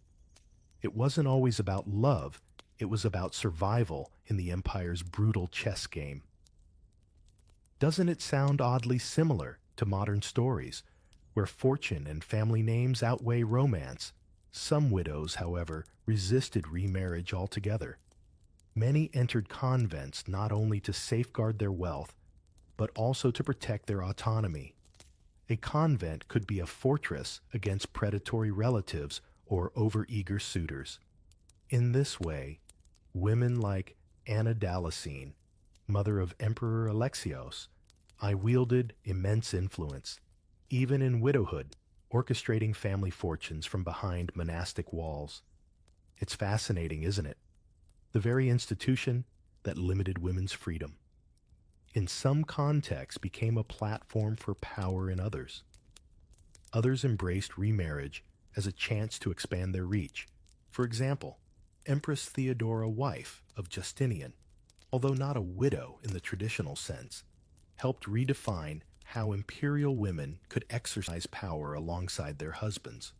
It wasn't always about love, it was about survival in the empire's brutal chess game. Doesn't it sound oddly similar to modern stories, where fortune and family names outweigh romance? Some widows, however, resisted remarriage altogether. Many entered convents not only to safeguard their wealth, but also to protect their autonomy. A convent could be a fortress against predatory relatives or overeager suitors. In this way, women like Anna Damascene, mother of Emperor Alexios, wielded immense influence, even in widowhood, orchestrating family fortunes from behind monastic walls. It's fascinating, isn't it? The very institution that limited women's freedom, in some contexts, became a platform for power in others. Others embraced remarriage as a chance to expand their reach. For example, Empress Theodora, wife of Justinian, although not a widow in the traditional sense, helped redefine how imperial women could exercise power alongside their husbands.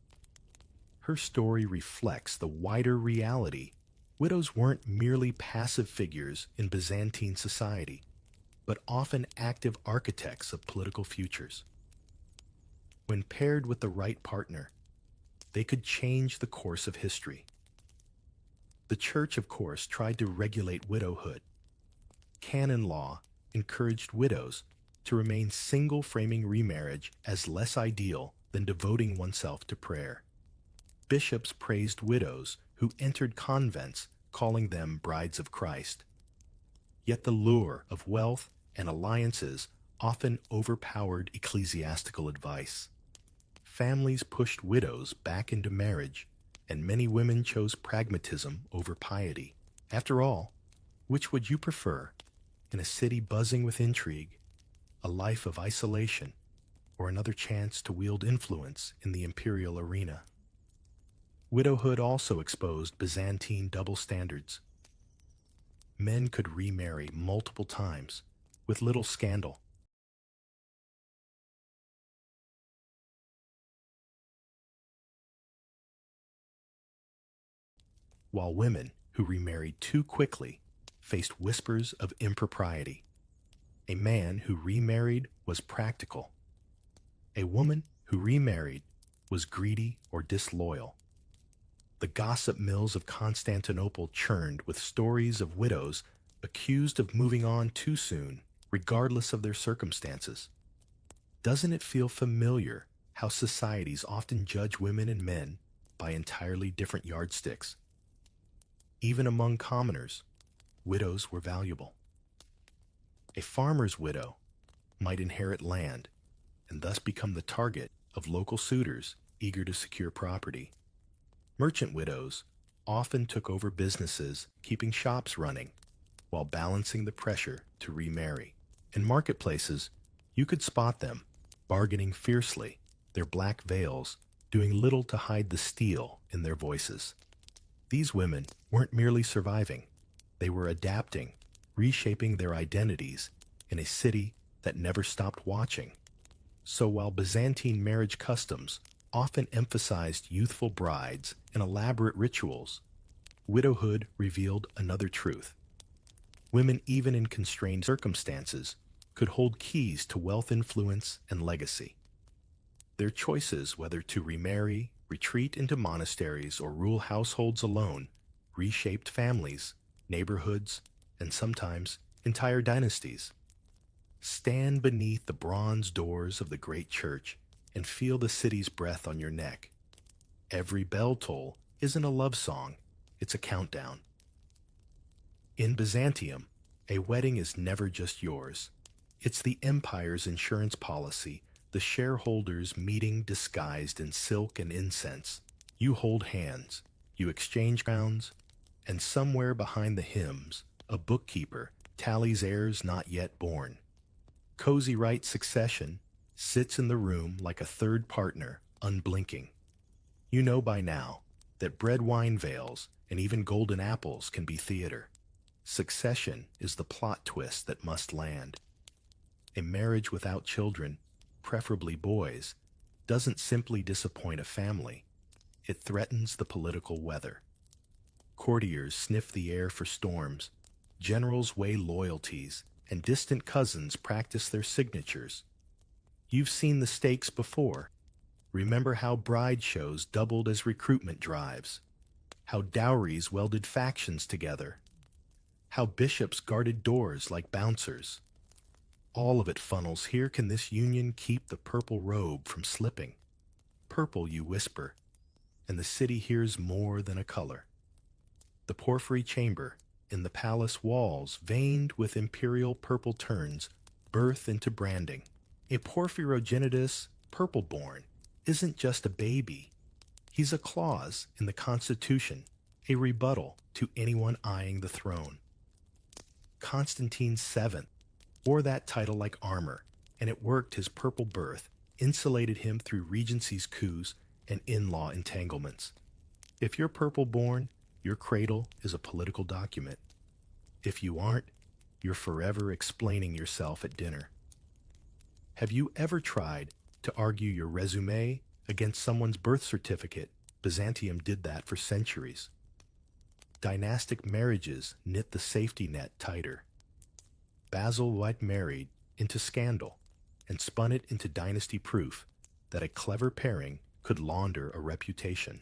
Her story reflects the wider reality. Widows weren't merely passive figures in Byzantine society, but often active architects of political futures. When paired with the right partner, they could change the course of history. The Church, of course, tried to regulate widowhood. Canon law encouraged widows to remain single, framing remarriage as less ideal than devoting oneself to prayer. Bishops praised widows who entered convents, calling them brides of Christ. Yet the lure of wealth and alliances often overpowered ecclesiastical advice. Families pushed widows back into marriage, and many women chose pragmatism over piety. After all, which would you prefer? In a city buzzing with intrigue, a life of isolation, or another chance to wield influence in the imperial arena? Widowhood also exposed Byzantine double standards. Men could remarry multiple times with little scandal, while women who remarried too quickly faced whispers of impropriety. A man who remarried was practical. A woman who remarried was greedy or disloyal. The gossip mills of Constantinople churned with stories of widows accused of moving on too soon, regardless of their circumstances. Doesn't it feel familiar how societies often judge women and men by entirely different yardsticks? Even among commoners, widows were valuable. A farmer's widow might inherit land and thus become the target of local suitors eager to secure property. Merchant widows often took over businesses, keeping shops running while balancing the pressure to remarry. In marketplaces, you could spot them, bargaining fiercely, their black veils doing little to hide the steel in their voices. These women weren't merely surviving, they were adapting, reshaping their identities in a city that never stopped watching. So while Byzantine marriage customs often emphasized youthful brides and elaborate rituals, widowhood revealed another truth. Women, even in constrained circumstances, could hold keys to wealth, influence, and legacy. Their choices, whether to remarry, retreat into monasteries, or rule households alone, reshaped families, neighborhoods, and sometimes entire dynasties. Stand beneath the bronze doors of the great church and feel the city's breath on your neck. Every bell toll isn't a love song, it's a countdown. In Byzantium, a wedding is never just yours. It's the empire's insurance policy, the shareholders' meeting disguised in silk and incense. You hold hands, you exchange crowns, and somewhere behind the hymns, a bookkeeper tallies heirs not yet born. Cozy right succession sits in the room like a third partner, unblinking. You know by now that bread wine veils and even golden apples can be theater. Succession is the plot twist that must land. A marriage without children, preferably boys, doesn't simply disappoint a family. It threatens the political weather. Courtiers sniff the air for storms, generals weigh loyalties, and distant cousins practice their signatures. You've seen the stakes before. Remember how bride shows doubled as recruitment drives, how dowries welded factions together, how bishops guarded doors like bouncers. All of it funnels here. Can this union keep the purple robe from slipping? Purple, you whisper, and the city hears more than a color. The porphyry chamber in the palace walls, veined with imperial purple turns, birth into branding. A porphyrogenitus purple-born isn't just a baby. He's a clause in the Constitution, a rebuttal to anyone eyeing the throne. Constantine VII wore that title like armor, and it worked. His purple birth insulated him through regency's coups and in-law entanglements. If you're purple-born, your cradle is a political document. If you aren't, you're forever explaining yourself at dinner. Have you ever tried to argue your resume against someone's birth certificate? Byzantium did that for centuries. Dynastic marriages knit the safety net tighter. Basil White married into scandal and spun it into dynasty proof that a clever pairing could launder a reputation.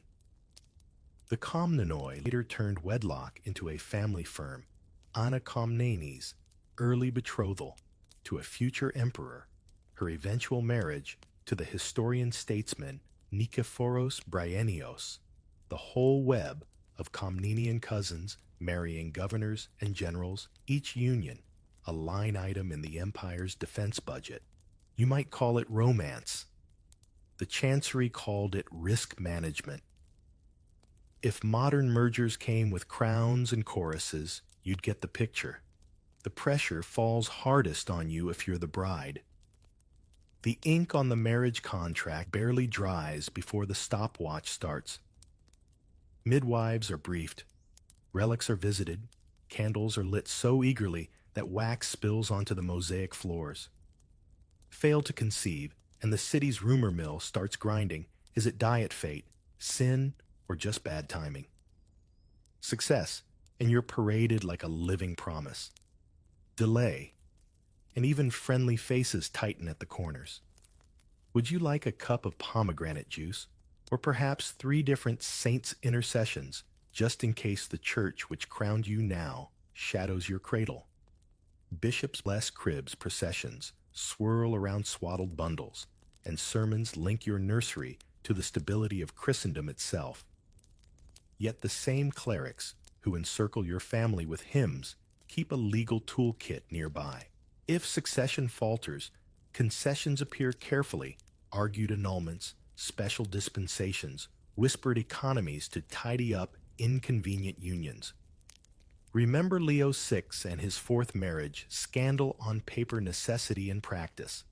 The Komnenoi later turned wedlock into a family firm, Anna Komnene's early betrothal to a future emperor, her eventual marriage to the historian-statesman Nikephoros Bryennios, the whole web of Komnenian cousins marrying governors and generals, each union a line item in the empire's defense budget. You might call it romance. The Chancery called it risk management. If modern mergers came with crowns and choruses, you'd get the picture. The pressure falls hardest on you if you're the bride. The ink on the marriage contract barely dries before the stopwatch starts. Midwives are briefed. Relics are visited. Candles are lit so eagerly that wax spills onto the mosaic floors. Fail to conceive, and the city's rumor mill starts grinding. Is it diet fate, sin, or just bad timing? Success, and you're paraded like a living promise. Delay, and even friendly faces tighten at the corners. Would you like a cup of pomegranate juice, or perhaps 3 different saints' intercessions, just in case the church which crowned you now shadows your cradle? Bishops bless cribs processions, swirl around swaddled bundles, and sermons link your nursery to the stability of Christendom itself. Yet the same clerics who encircle your family with hymns keep a legal toolkit nearby. If succession falters, concessions appear carefully, argued annulments, special dispensations, whispered economies to tidy up inconvenient unions. Remember Leo VI and his 4th marriage, scandal on paper, necessity in practice.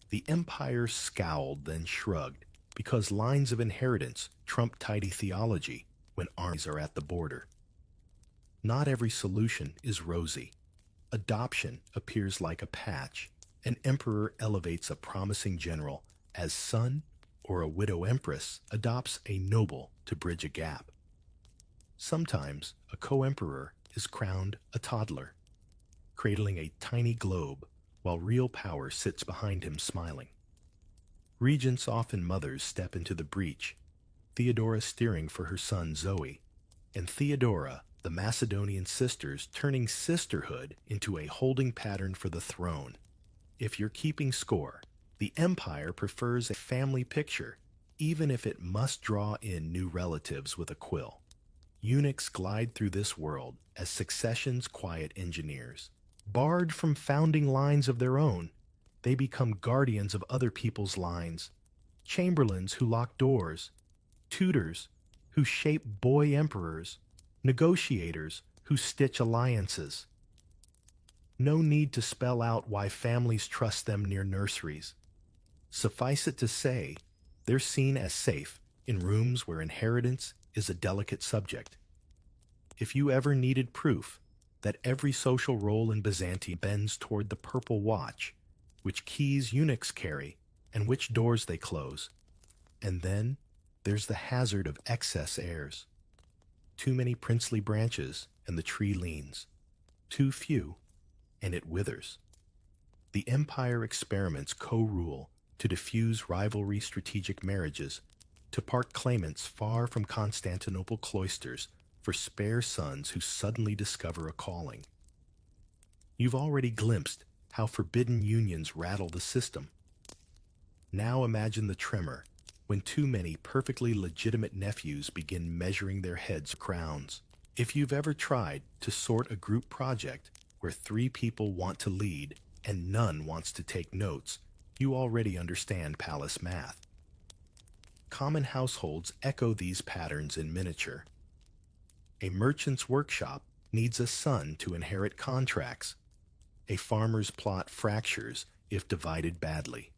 The empire scowled, then shrugged, because lines of inheritance trump tidy theology when armies are at the border. Not every solution is rosy. Adoption appears like a patch. An emperor elevates a promising general as son, or a widow empress adopts a noble to bridge a gap. Sometimes a co-emperor is crowned a toddler, cradling a tiny globe while real power sits behind him smiling. Regents, often mothers, step into the breach, Theodora steering for her son Zoe, and Theodora, the Macedonian sisters, turning sisterhood into a holding pattern for the throne. If you're keeping score, the empire prefers a family picture, even if it must draw in new relatives with a quill. Eunuchs glide through this world as succession's quiet engineers. Barred from founding lines of their own, they become guardians of other people's lines. Chamberlains who lock doors, tutors who shape boy emperors, negotiators who stitch alliances. No need to spell out why families trust them near nurseries. Suffice it to say, they're seen as safe in rooms where inheritance is a delicate subject. If you ever needed proof that every social role in Byzantine bends toward the purple watch, which keys eunuchs carry and which doors they close, and then there's the hazard of excess heirs. Too many princely branches and the tree leans. Too few and it withers. The empire experiments co-rule to diffuse rivalry, strategic marriages, to park claimants far from Constantinople cloisters for spare sons who suddenly discover a calling. You've already glimpsed how forbidden unions rattle the system. Now imagine the tremor when too many perfectly legitimate nephews begin measuring their heads for crowns. If you've ever tried to sort a group project where 3 people want to lead and none wants to take notes, you already understand palace math. Common households echo these patterns in miniature. A merchant's workshop needs a son to inherit contracts. A farmer's plot fractures if divided badly.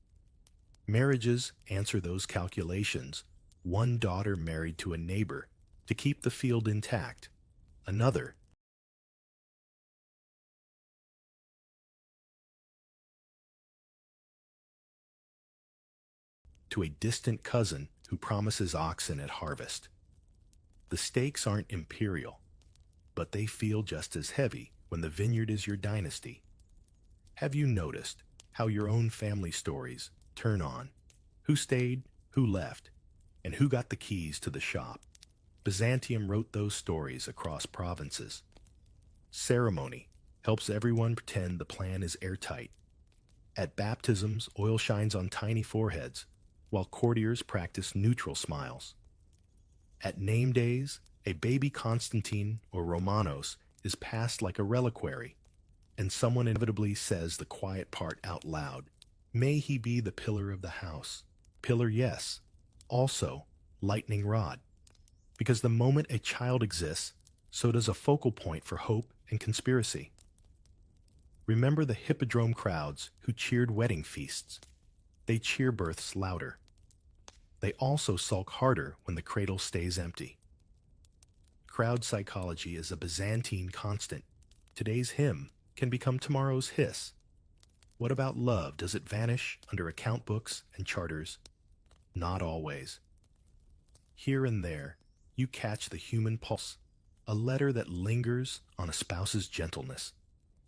Marriages answer those calculations. One daughter married to a neighbor to keep the field intact. Another to a distant cousin who promises oxen at harvest. The stakes aren't imperial, but they feel just as heavy when the vineyard is your dynasty. Have you noticed how your own family stories turn on? Who stayed, who left, and who got the keys to the shop? Byzantium wrote those stories across provinces. Ceremony helps everyone pretend the plan is airtight. At baptisms, oil shines on tiny foreheads, while courtiers practice neutral smiles. At name days, a baby Constantine or Romanos is passed like a reliquary. and someone inevitably says the quiet part out loud. May he be the pillar of the house. Pillar, yes. Also, lightning rod. Because the moment a child exists, so does a focal point for hope and conspiracy. Remember the hippodrome crowds who cheered wedding feasts. They cheer births louder. They also sulk harder when the cradle stays empty. Crowd psychology is a Byzantine constant. Today's hymn can become tomorrow's hiss. What about love? Does it vanish under account books and charters? Not always. Here and there, you catch the human pulse, a letter that lingers on a spouse's gentleness,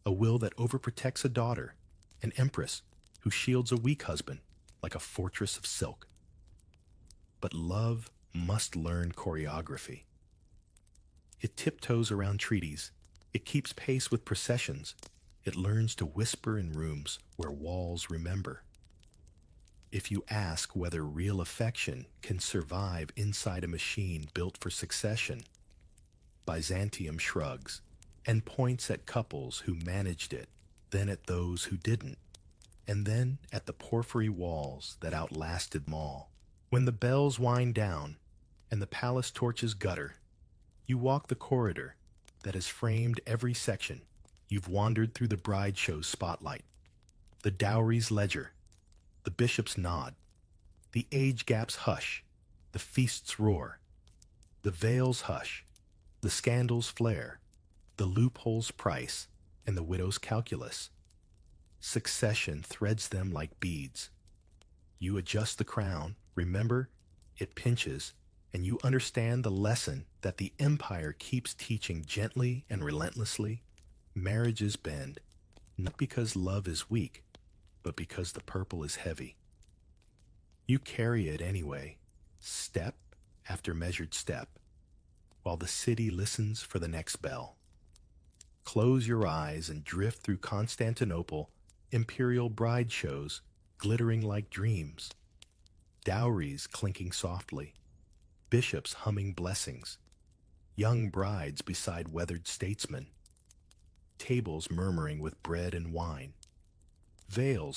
a will that overprotects a daughter, an empress who shields a weak husband like a fortress of silk. But love must learn choreography. It tiptoes around treaties. It keeps pace with processions. It learns to whisper in rooms where walls remember. If you ask whether real affection can survive inside a machine built for succession, Byzantium shrugs and points at couples who managed it, then at those who didn't, and then at the porphyry walls that outlasted them all. When the bells wind down and the palace torches gutter, you walk the corridor that has framed every section. You've wandered through the bride show's spotlight, the dowry's ledger, the bishop's nod, the age gap's hush, the feast's roar, the veil's hush, the scandal's flare, the loophole's price, and the widow's calculus. Succession threads them like beads. You adjust the crown, remember, it pinches, and you understand the lesson that the empire keeps teaching gently and relentlessly. Marriages bend, not because love is weak, but because the purple is heavy. You carry it anyway, step after measured step, while the city listens for the next bell. Close your eyes and drift through Constantinople, imperial bride shows glittering like dreams, dowries clinking softly, bishops humming blessings, young brides beside weathered statesmen, tables murmuring with bread and wine, veils